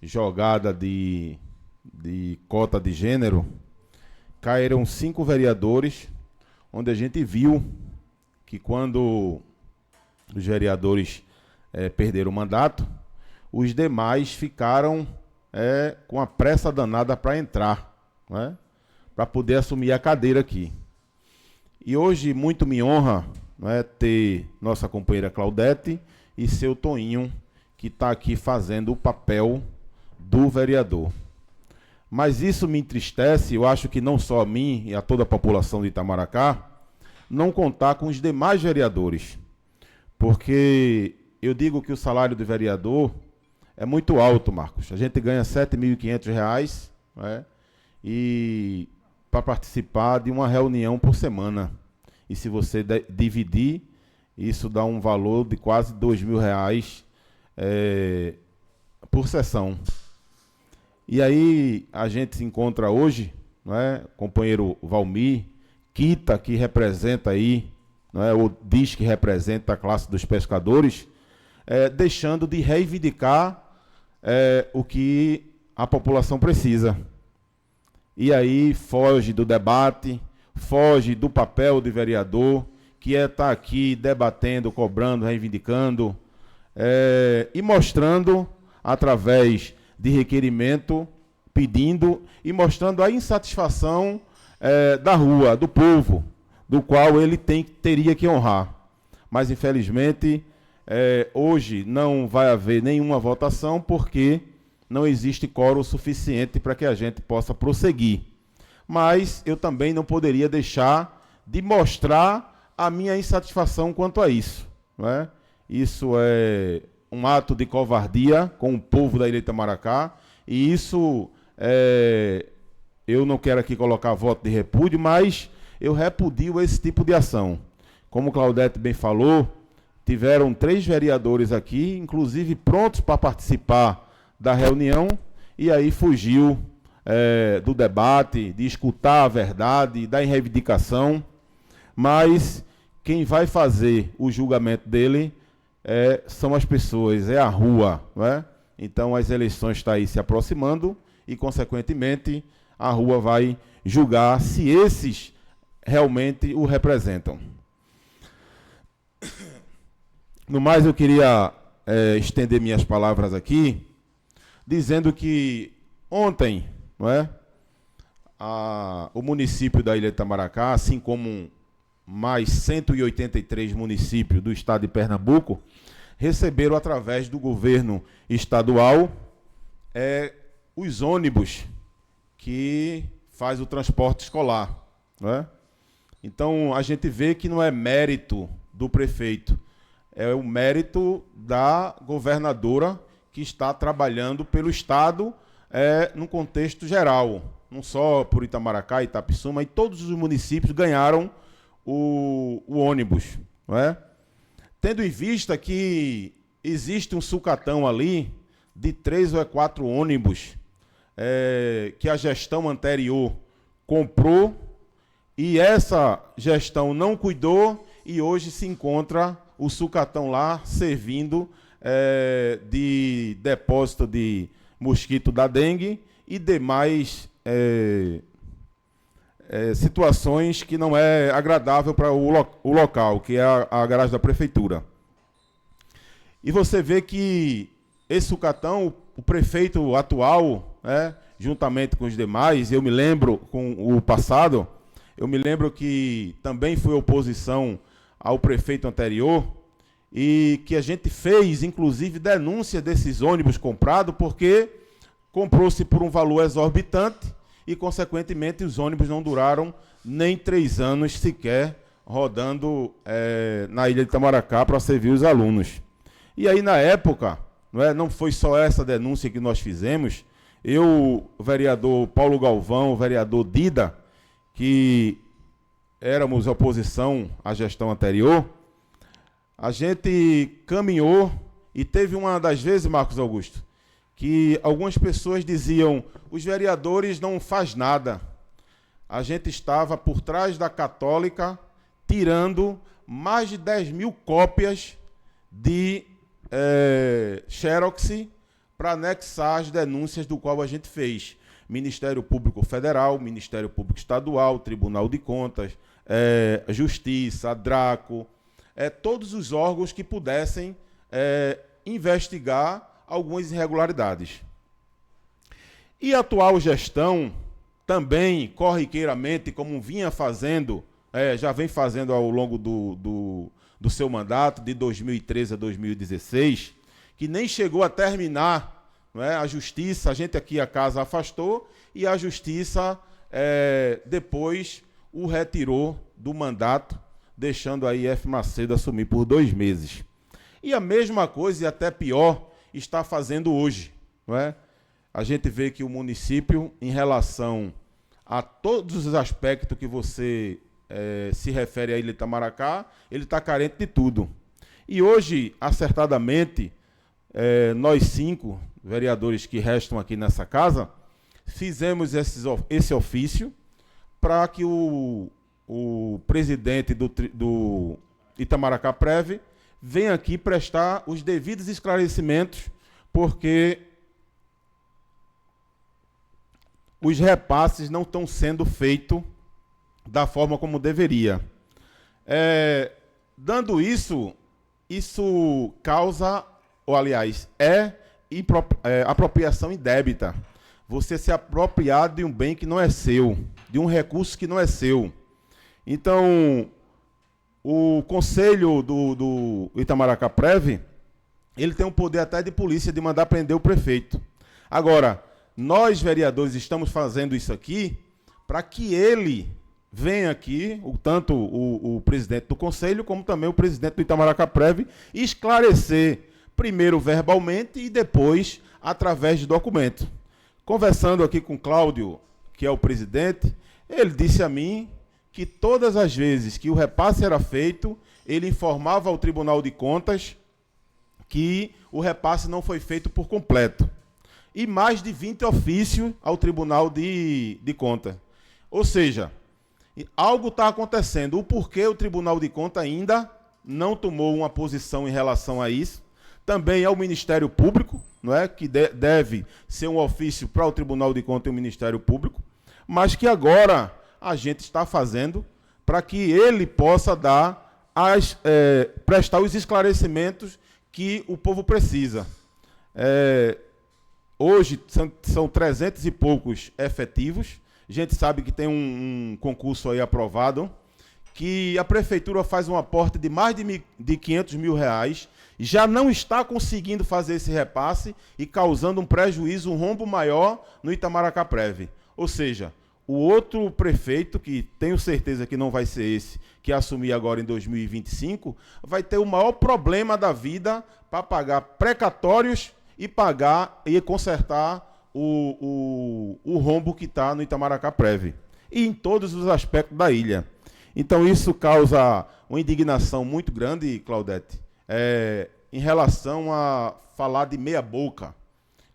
jogada de cota de gênero, caíram 5 vereadores, onde a gente viu que quando os vereadores perderam o mandato, os demais ficaram com a pressa danada para entrar, né, para poder assumir a cadeira aqui. E hoje muito me honra, né, ter nossa companheira Claudete e seu Toinho, que está aqui fazendo o papel do vereador. Mas isso me entristece, eu acho que não só a mim e a toda a população de Itamaracá, não contar com os demais vereadores. Porque eu digo que o salário do vereador é muito alto, Marcos. A gente ganha R$ 7.500, né, e para participar de uma reunião por semana. E se você dividir, isso dá um valor de quase R$ 2.000 por sessão. E aí a gente se encontra hoje, né, companheiro Valmir, Kita, que representa aí, né, ou diz que representa a classe dos pescadores, deixando de reivindicar o que a população precisa. E aí foge do debate, foge do papel de vereador, que é estar aqui debatendo, cobrando, reivindicando, e mostrando, através de requerimento, pedindo e mostrando a insatisfação da rua, do povo, do qual ele teria que honrar. Mas, infelizmente, hoje não vai haver nenhuma votação, porque não existe quórum suficiente para que a gente possa prosseguir. Mas eu também não poderia deixar de mostrar a minha insatisfação quanto a isso, não é? Isso é um ato de covardia com o povo da Ilha de Itamaracá, e isso, eu não quero aqui colocar voto de repúdio, mas eu repudio esse tipo de ação. Como o Claudete bem falou, tiveram 3 vereadores aqui, inclusive prontos para participar da reunião, e aí fugiu do debate, de escutar a verdade, da reivindicação. Mas quem vai fazer o julgamento dele são as pessoas, é a rua, não é? Então as eleições estão aí se aproximando e, consequentemente, a rua vai julgar se esses realmente o representam. No mais, eu queria estender minhas palavras aqui, dizendo que ontem, não é, o município da Ilha de Itamaracá, assim como mais 183 municípios do estado de Pernambuco, receberam, através do governo estadual, os ônibus que faz o transporte escolar, não é? Então, a gente vê que não é mérito do prefeito, é o mérito da governadora, que está trabalhando pelo estado num contexto geral, não só por Itamaracá, Itapissuma, e todos os municípios ganharam o ônibus, não é? Tendo em vista que existe um sucatão ali de 3 ou 4 ônibus que a gestão anterior comprou, e essa gestão não cuidou, e hoje se encontra o sucatão lá servindo de depósito de mosquito da dengue e demais situações que não é agradável para o local, que é a garagem da prefeitura. E você vê que esse sucatão, o prefeito atual, juntamente com os demais, eu me lembro com o passado, eu me lembro que também foi oposição ao prefeito anterior, e que a gente fez, inclusive, denúncia desses ônibus comprados, porque comprou-se por um valor exorbitante e, consequentemente, os ônibus não duraram nem 3 anos sequer rodando na Ilha de Itamaracá para servir os alunos. E aí, na época, não foi só essa denúncia que nós fizemos, eu, o vereador Paulo Galvão, o vereador Dida, que éramos oposição à gestão anterior, a gente caminhou, e teve uma das vezes, Marcos Augusto, que algumas pessoas diziam: os vereadores não fazem nada. A gente estava por trás da Católica, tirando mais de 10.000 cópias de Xerox para anexar as denúncias do qual a gente fez. Ministério Público Federal, Ministério Público Estadual, Tribunal de Contas, Justiça, DRACO, todos os órgãos que pudessem investigar algumas irregularidades. E a atual gestão, também corriqueiramente, como vinha fazendo já vem fazendo ao longo do seu mandato, de 2013 a 2016, que nem chegou a terminar, não é? A Justiça, a gente aqui, a Casa afastou, e a Justiça depois o retirou do mandato, deixando aí F. Macedo assumir por 2 meses. E a mesma coisa, e até pior, está fazendo hoje, não é? A gente vê que o município, em relação a todos os aspectos que você se refere a Ilha Itamaracá, ele está carente de tudo. E hoje, acertadamente, nós 5 vereadores que restam aqui nessa casa, fizemos esse ofício para que o presidente do Itamaracá Prev venha aqui prestar os devidos esclarecimentos, porque os repasses não estão sendo feitos da forma como deveria. Dando isso causa, ou aliás, apropriação indébita. Você se apropriar de um bem que não é seu, de um recurso que não é seu. Então, o Conselho do Itamaracá Prev, ele tem um poder até de polícia de mandar prender o prefeito. Agora, nós, vereadores, estamos fazendo isso aqui para que ele venha aqui, tanto o presidente do Conselho, como também o presidente do Itamaracá Prev, esclarecer, primeiro verbalmente e depois através de documento. Conversando aqui com Cláudio, que é o presidente, ele disse a mim que todas as vezes que o repasse era feito, ele informava ao Tribunal de Contas que o repasse não foi feito por completo. E mais de 20 ofícios ao Tribunal de Contas. Ou seja, algo está acontecendo. O porquê o Tribunal de Contas ainda não tomou uma posição em relação a isso. Também é o Ministério Público, não é? Que deve ser um ofício para o Tribunal de Contas e o Ministério Público, mas que agora a gente está fazendo para que ele possa prestar os esclarecimentos que o povo precisa. Hoje são 300 e poucos efetivos. A gente sabe que tem um concurso aí aprovado, que a prefeitura faz um aporte de mais de 500 mil reais, já não está conseguindo fazer esse repasse e causando um prejuízo, um rombo maior no Itamaracá Prev. Ou seja, o outro prefeito, que tenho certeza que não vai ser esse, que assumir agora em 2025, vai ter o maior problema da vida para pagar precatórios e pagar e consertar o rombo que está no Itamaracá Prev. E em todos os aspectos da ilha. Então isso causa uma indignação muito grande, Claudete, em relação a falar de meia boca,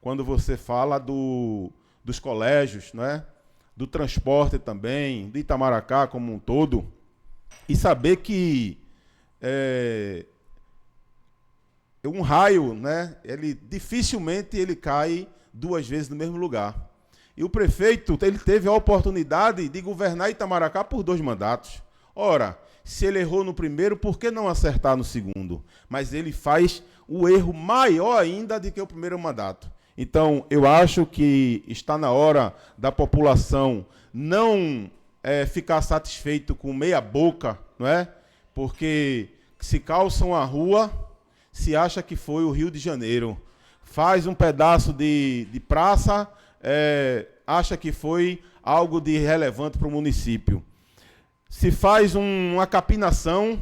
quando você fala dos colégios, né? Do transporte também, de Itamaracá como um todo, e saber que um raio, né, dificilmente ele cai 2 vezes no mesmo lugar. E o prefeito, ele teve a oportunidade de governar Itamaracá por 2 mandatos. Ora, se ele errou no primeiro, por que não acertar no segundo? Mas ele faz o erro maior ainda do que o primeiro mandato. Então, eu acho que está na hora da população não ficar satisfeito com meia boca, não é? Porque se calçam a rua, se acha que foi o Rio de Janeiro. Faz um pedaço de praça, acha que foi algo de relevante para o município. Se faz uma capinação,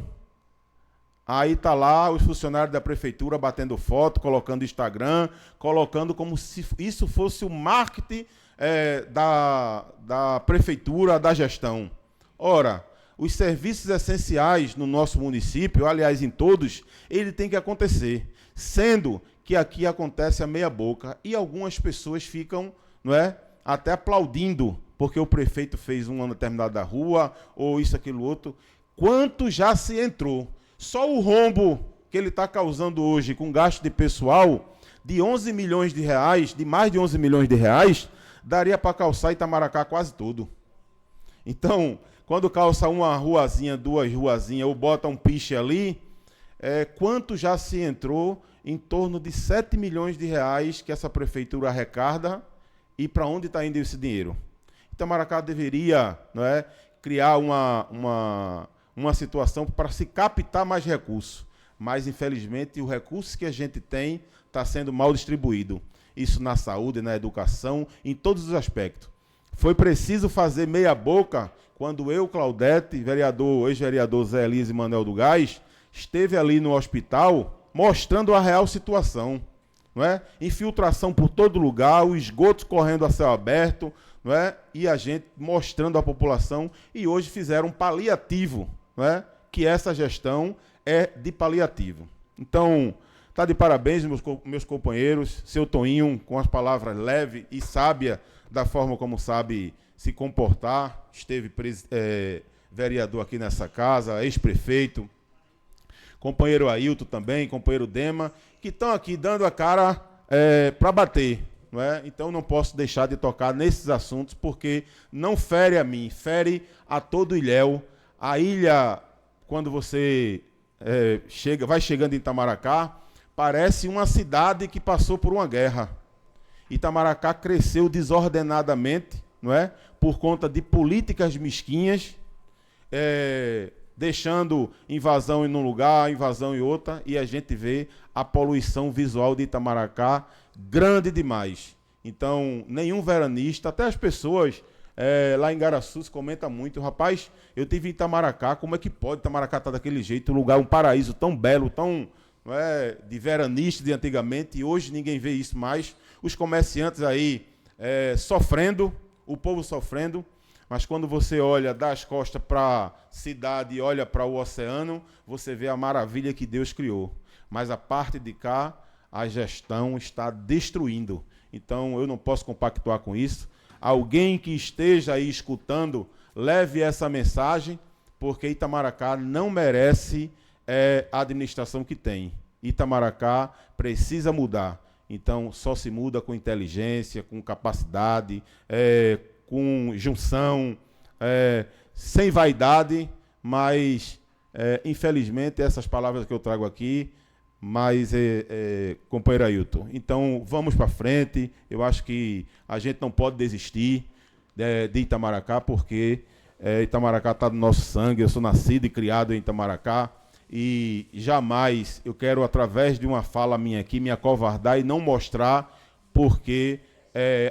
aí está lá os funcionários da prefeitura batendo foto, colocando Instagram, colocando como se isso fosse o marketing da prefeitura, da gestão. Ora, os serviços essenciais no nosso município, aliás, em todos, ele tem que acontecer, sendo que aqui acontece a meia boca e algumas pessoas ficam, não é, até aplaudindo porque o prefeito fez uma determinada rua ou isso, aquilo, outro. Quanto já se entrou? Só o rombo que ele está causando hoje com gasto de pessoal de 11 milhões de reais, de mais de 11 milhões de reais, daria para calçar Itamaracá quase todo. Então, quando calça uma ruazinha, 2 ruazinhas, ou bota um piche ali, quanto já se entrou? Em torno de 7 milhões de reais que essa prefeitura arrecada, e para onde está indo esse dinheiro? Itamaracá deveria, não é, criar uma situação para se captar mais recursos. Mas, infelizmente, o recurso que a gente tem está sendo mal distribuído. Isso na saúde, na educação, em todos os aspectos. Foi preciso fazer meia boca quando eu, Claudete, ex-vereador Zé Elias e Manuel do Gás, esteve ali no hospital mostrando a real situação. Não é? Infiltração por todo lugar, os esgotos correndo a céu aberto, não é? E a gente mostrando à população, e hoje fizeram um paliativo, não é? Que essa gestão é de paliativo. Então, está de parabéns, meus companheiros, seu Toninho, com as palavras leves e sábia, da forma como sabe se comportar, esteve vereador aqui nessa casa, ex-prefeito, companheiro Ailton também, companheiro Dema, que estão aqui dando a cara para bater. Não é? Então não posso deixar de tocar nesses assuntos, porque não fere a mim, fere a todo Ilhéu. A ilha, quando você vai chegando em Itamaracá, parece uma cidade que passou por uma guerra. Itamaracá cresceu desordenadamente, não é? Por conta de políticas mesquinhas, deixando invasão em um lugar, invasão em outra, e a gente vê a poluição visual de Itamaracá grande demais. Então, nenhum veranista, até as pessoas lá em Garaçu comentam muito, rapaz, eu tive em Itamaracá, como é que pode Itamaracá estar daquele jeito, um lugar, um paraíso tão belo, tão de veranista de antigamente, e hoje ninguém vê isso mais. Os comerciantes aí sofrendo, o povo sofrendo, mas quando você olha das costas para a cidade e olha para o oceano, você vê a maravilha que Deus criou. Mas a parte de cá, a gestão está destruindo. Então, eu não posso compactuar com isso. Alguém que esteja aí escutando, leve essa mensagem, porque Itamaracá não merece a administração que tem. Itamaracá precisa mudar. Então, só se muda com inteligência, com capacidade, com junção, sem vaidade, mas, infelizmente, essas palavras que eu trago aqui, mas, companheiro Ailton, então vamos para frente. Eu acho que a gente não pode desistir de Itamaracá, porque Itamaracá está no nosso sangue. Eu sou nascido e criado em Itamaracá, e jamais eu quero, através de uma fala minha aqui, me acovardar e não mostrar porque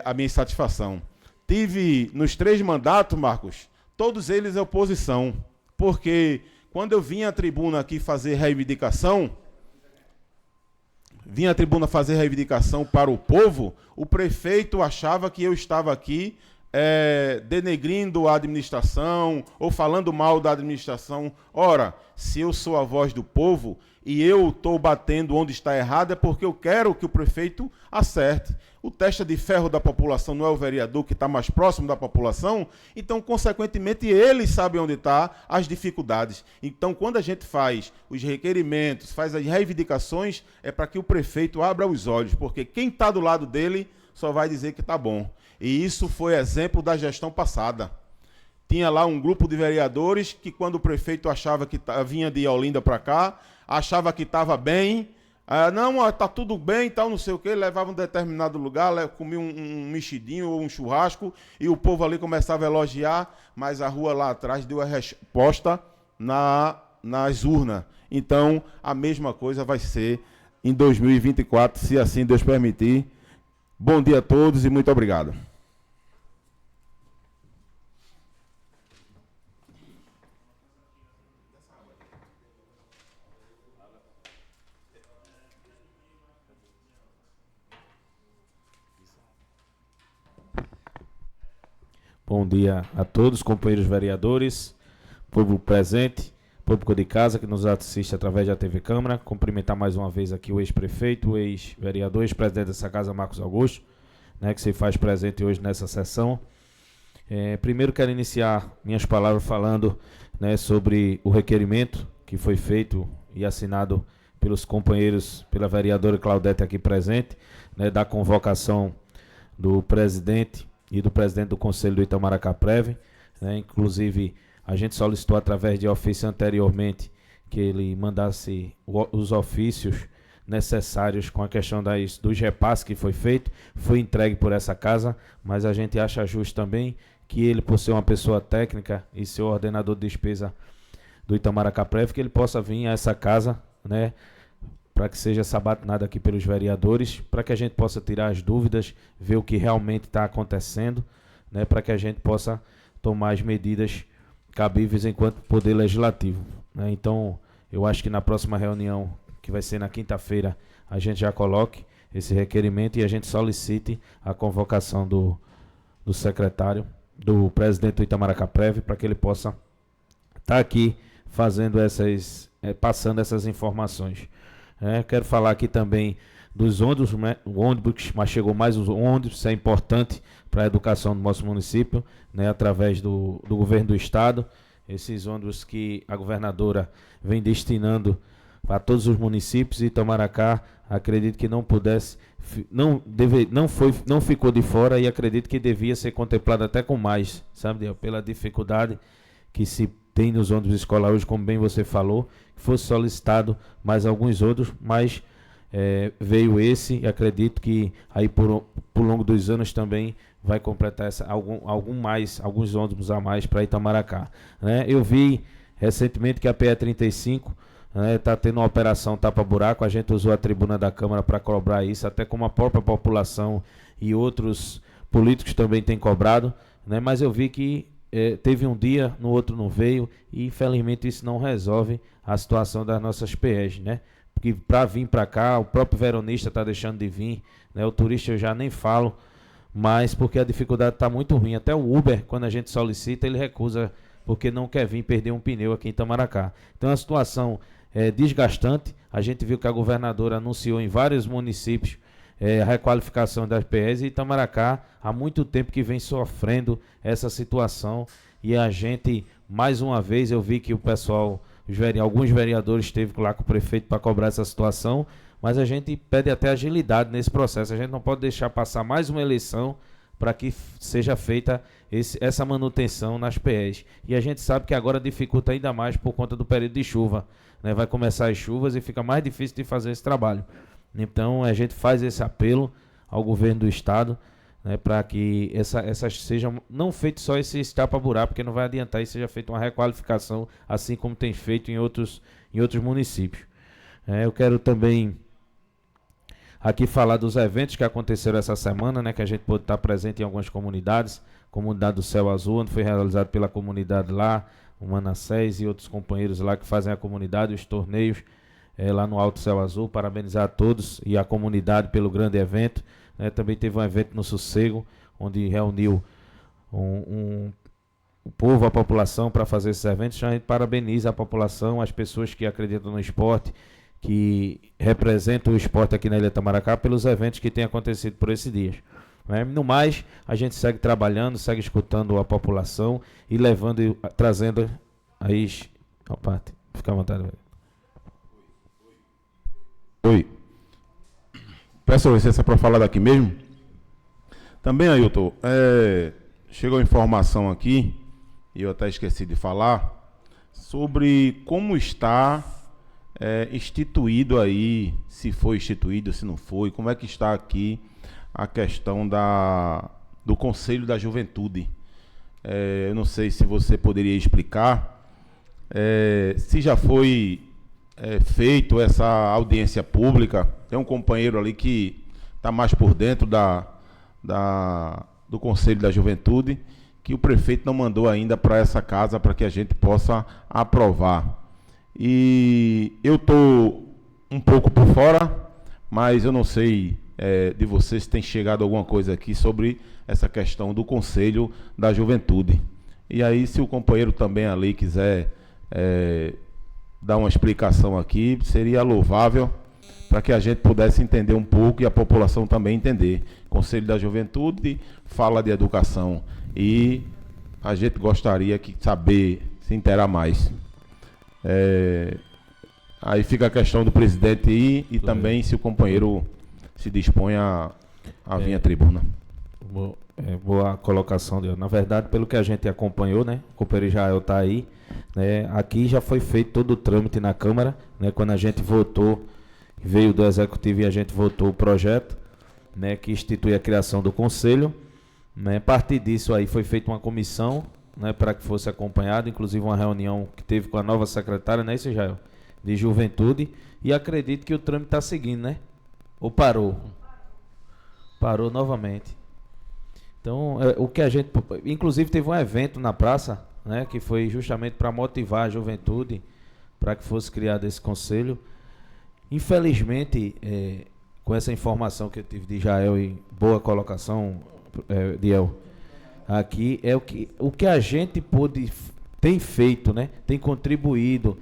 a minha insatisfação. Tive nos 3 mandatos, Marcos, todos eles oposição, porque quando eu vim à tribuna aqui fazer reivindicação, para o povo, o prefeito achava que eu estava aqui denegrindo a administração ou falando mal da administração. Ora, se eu sou a voz do povo e eu estou batendo onde está errado, é porque eu quero que o prefeito acerte. O testa de ferro da população não é o vereador que está mais próximo da população, então, consequentemente, eles sabem onde estão as dificuldades. Então, quando a gente faz os requerimentos, faz as reivindicações, é para que o prefeito abra os olhos, porque quem está do lado dele só vai dizer que está bom. E isso foi exemplo da gestão passada. Tinha lá um grupo de vereadores que, quando o prefeito achava que vinha de Olinda para cá, achava que estava bem, não, está tudo bem, tal, não sei o quê, levava um determinado lugar, comia um mexidinho ou um churrasco, e o povo ali começava a elogiar, mas a rua lá atrás deu a resposta nas urnas. Então, a mesma coisa vai ser em 2024, se assim Deus permitir. Bom dia a todos e muito obrigado. Bom dia a todos, companheiros vereadores, povo presente, público de casa que nos assiste através da TV Câmara. Cumprimentar mais uma vez aqui o ex-prefeito, o ex-vereador, ex-presidente dessa casa, Marcos Augusto, né, que se faz presente hoje nessa sessão. Primeiro quero iniciar minhas palavras falando, né, sobre o requerimento que foi feito e assinado pelos companheiros, pela vereadora Claudete aqui presente, né, da convocação do presidente e do presidente do Conselho do Itamaracá Prev, né? Inclusive, a gente solicitou através de ofício anteriormente que ele mandasse os ofícios necessários com a questão dos repasses que foi feito, foi entregue por essa casa, mas a gente acha justo também que ele, por ser uma pessoa técnica e ser o ordenador de despesa do Itamaracá Prev, que ele possa vir a essa casa, né, para que seja sabatinado aqui pelos vereadores, para que a gente possa tirar as dúvidas, ver o que realmente está acontecendo, né, para que a gente possa tomar as medidas cabíveis enquanto Poder Legislativo, né. Então, eu acho que na próxima reunião, que vai ser na quinta-feira, a gente já coloque esse requerimento e a gente solicite a convocação do secretário, do presidente do Itamaracá Prev, para que ele possa estar aqui fazendo passando essas informações. Quero falar aqui também dos ônibus, né? O ônibus, mas chegou mais os ônibus, isso é importante para a educação do nosso município, né? Através do governo do estado, esses ônibus que a governadora vem destinando para todos os municípios, e Itamaracá, acredito que não ficou de fora, e acredito que devia ser contemplado até com mais, sabe, pela dificuldade que se tem nos ônibus escolares hoje, como bem você falou, que fosse solicitado mais alguns outros, mas veio esse, e acredito que aí por longo dos anos também vai completar alguns ônibus a mais para Itamaracá, né? Eu vi recentemente que a PE 35 está tendo uma operação tapa-buraco. A gente usou a tribuna da Câmara para cobrar isso, até como a própria população e outros políticos também têm cobrado, né? Mas eu vi que teve um dia, no outro não veio, e infelizmente isso não resolve a situação das nossas PEs, né? Porque para vir para cá, o próprio veronista está deixando de vir, né? O turista eu já nem falo, mas porque a dificuldade está muito ruim. Até o Uber, quando a gente solicita, ele recusa, porque não quer vir perder um pneu aqui em Itamaracá. Então a situação é desgastante. A gente viu que a governadora anunciou em vários municípios a requalificação das PEs, e Itamaracá há muito tempo que vem sofrendo essa situação, e a gente, mais uma vez, eu vi que o pessoal, alguns vereadores esteve lá com o prefeito para cobrar essa situação, mas a gente pede até agilidade nesse processo. A gente não pode deixar passar mais uma eleição para que seja feita essa manutenção nas PEs. E a gente sabe que agora dificulta ainda mais por conta do período de chuva, né? Vai começar as chuvas e fica mais difícil de fazer esse trabalho. Então a gente faz esse apelo ao governo do estado, né, para que essas sejam não feito só esse tapa-buraco, porque não vai adiantar, e seja feita uma requalificação, assim como tem feito em outros municípios. Eu quero também aqui falar dos eventos que aconteceram essa semana, né, que a gente pôde estar presente em algumas comunidades. Comunidade do Céu Azul, onde foi realizado pela comunidade lá, o Manassés e outros companheiros lá que fazem a comunidade, os torneios lá no Alto Céu Azul. Parabenizar a todos e a comunidade pelo grande evento, né. Também teve um evento no Sossego, onde reuniu o povo, a população, para fazer esses eventos. Então a gente parabeniza a população, as pessoas que acreditam no esporte, que representam o esporte aqui na Ilha Itamaracá, pelos eventos que têm acontecido por esses dias. No mais, a gente segue trabalhando, segue escutando a população e levando e trazendo aí. Opa, fica à vontade. Oi. Peço licença para falar daqui mesmo. Também, Ailton, chegou informação aqui, e eu até esqueci de falar, sobre como está instituído aí, se foi instituído, se não foi, como é que está aqui a questão do Conselho da Juventude. Eu não sei se você poderia explicar se já foi feito essa audiência pública. Tem um companheiro ali que está mais por dentro do Conselho da Juventude, que o prefeito não mandou ainda para essa casa para que a gente possa aprovar. E eu estou um pouco por fora, mas eu não sei de vocês se tem chegado alguma coisa aqui sobre essa questão do Conselho da Juventude. E aí, se o companheiro também ali quiser dar uma explicação aqui, seria louvável, para que a gente pudesse entender um pouco e a população também entender. Conselho da Juventude fala de educação, e a gente gostaria de saber, se inteirar mais. Aí fica a questão do presidente ir, e também se o companheiro se dispõe a vir à tribuna. Boa colocação, Deus. Na verdade, pelo que a gente acompanhou, né, o companheiro Israel está aí, né, aqui já foi feito todo o trâmite na Câmara, né, quando a gente votou, veio do Executivo e a gente votou o projeto, né, que institui a criação do Conselho, Né? A partir disso aí foi feita uma comissão, né, para que fosse acompanhado, inclusive uma reunião que teve com a nova secretária, né, Israel, de Juventude, e acredito que o trâmite está seguindo, né? Ou parou? Parou novamente. Então, o que a gente... Inclusive teve um evento na praça, né, que foi justamente para motivar a juventude, para que fosse criado esse conselho. Infelizmente, com essa informação que eu tive de Israel e boa colocação, Diel, aqui é o que a gente tem feito, né? Tem contribuído,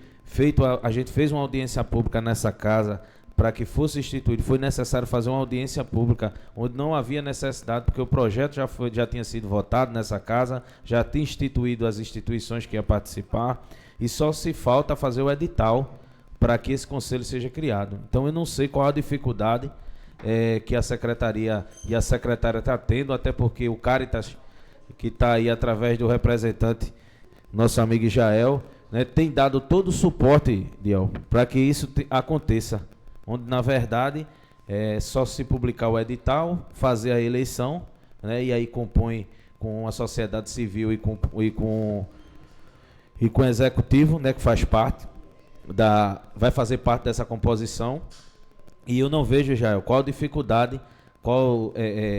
a gente fez uma audiência pública nessa casa para que fosse instituído. Foi necessário fazer uma audiência pública onde não havia necessidade, porque o projeto já tinha sido votado nessa casa, já tinha instituído as instituições que iam participar, e só se falta fazer o edital para que esse conselho seja criado. Então eu não sei qual a dificuldade que a secretaria e a secretária está tendo, até porque o Caritas, que está aí através do representante, nosso amigo Israel, né, tem dado todo o suporte, Diel, para que isso aconteça. Onde, na verdade, só se publicar o edital, fazer a eleição, né, e aí compõe com a sociedade civil e com o executivo, né, que faz parte, vai fazer parte dessa composição. E eu não vejo, Israel, qual a dificuldade,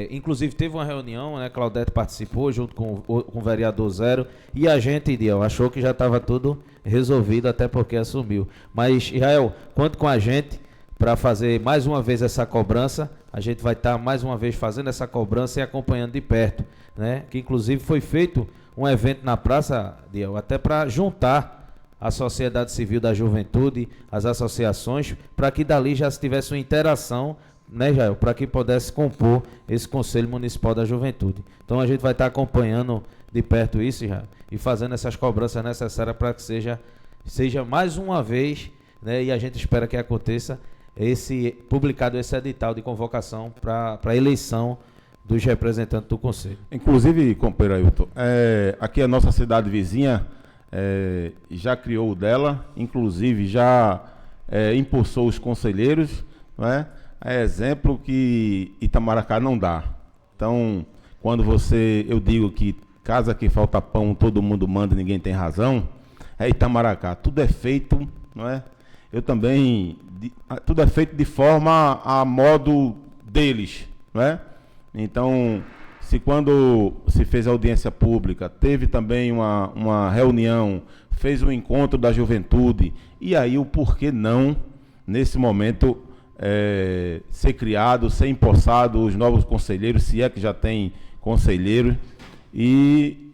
inclusive teve uma reunião, né, Claudete participou junto com o vereador Zero, e a gente, Diel, achou que já estava tudo resolvido, até porque assumiu. Mas, Israel, conte com a gente para fazer mais uma vez essa cobrança. A gente vai estar mais uma vez fazendo essa cobrança e acompanhando de perto, né? Que inclusive foi feito um evento na praça, Diel, até para juntar a sociedade civil da juventude, as associações, para que dali já se tivesse uma interação, né, Jael, para que pudesse compor esse Conselho Municipal da Juventude. Então a gente vai estar acompanhando de perto isso, Jael, e fazendo essas cobranças necessárias para que seja mais uma vez, né, e a gente espera que aconteça publicado esse edital de convocação para a eleição dos representantes do Conselho. Inclusive, companheiro Ailton, aqui a nossa cidade vizinha já criou o dela, inclusive já impulsou os conselheiros, não é? É exemplo que Itamaracá não dá. Então, quando eu digo que casa que falta pão, todo mundo manda e ninguém tem razão, é Itamaracá. Tudo é feito, não é? Tudo é feito de forma a modo deles, não é? Então, quando se fez a audiência pública, teve também uma reunião, fez um encontro da juventude, e aí o porquê não, nesse momento, ser criado, ser empossado os novos conselheiros, se é que já tem conselheiros, e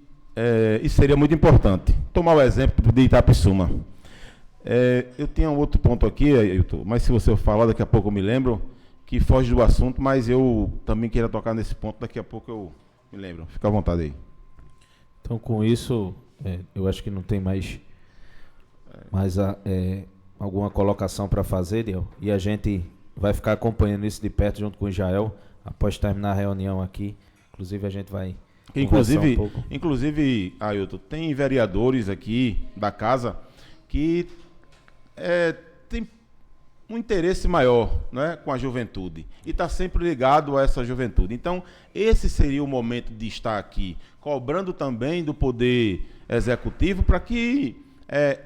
isso seria muito importante. Tomar o exemplo de Itapissuma. Eu tinha um outro ponto aqui, Ailton, mas se você falar, daqui a pouco eu me lembro, que foge do assunto, mas eu também queria tocar nesse ponto, daqui a pouco eu me lembro. Fica à vontade aí. Então, com isso, eu acho que não tem mais alguma colocação para fazer, Diel, e a gente vai ficar acompanhando isso de perto junto com o Israel, após terminar a reunião aqui. Inclusive, a gente vai conversar um pouco. Inclusive, Ailton, tem vereadores aqui da casa que tem um interesse maior, né, com a juventude, e está sempre ligado a essa juventude. Então, esse seria o momento de estar aqui, cobrando também do Poder Executivo para que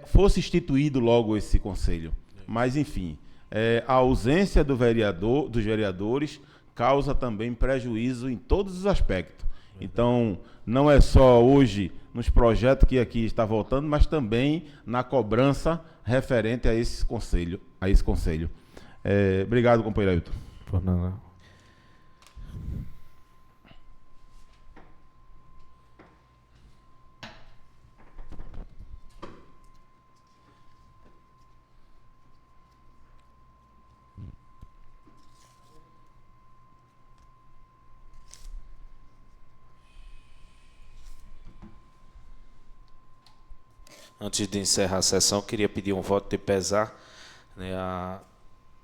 fosse instituído logo esse conselho. Mas, enfim, a ausência dos vereadores causa também prejuízo em todos os aspectos. Então, não é só hoje nos projetos que aqui está voltando, mas também na cobrança referente a esse conselho. Obrigado, companheiro Ailton. Por nada. Antes de encerrar a sessão, queria pedir um voto de pesar, né,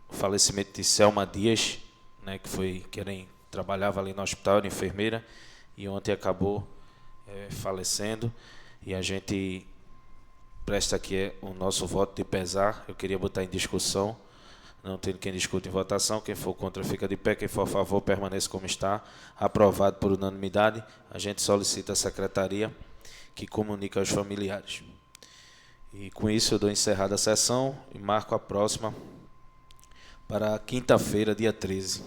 o falecimento de Selma Dias, né, que trabalhava ali no hospital, era enfermeira, e ontem acabou falecendo, e a gente presta aqui o nosso voto de pesar. Eu queria botar em discussão, Não tendo quem discute em votação. Quem for contra fica de pé. Quem for a favor permaneça como está. Aprovado por unanimidade. A gente solicita a secretaria que comunica aos familiares. E com isso eu dou encerrada a sessão e marco a próxima para quinta-feira, dia 13.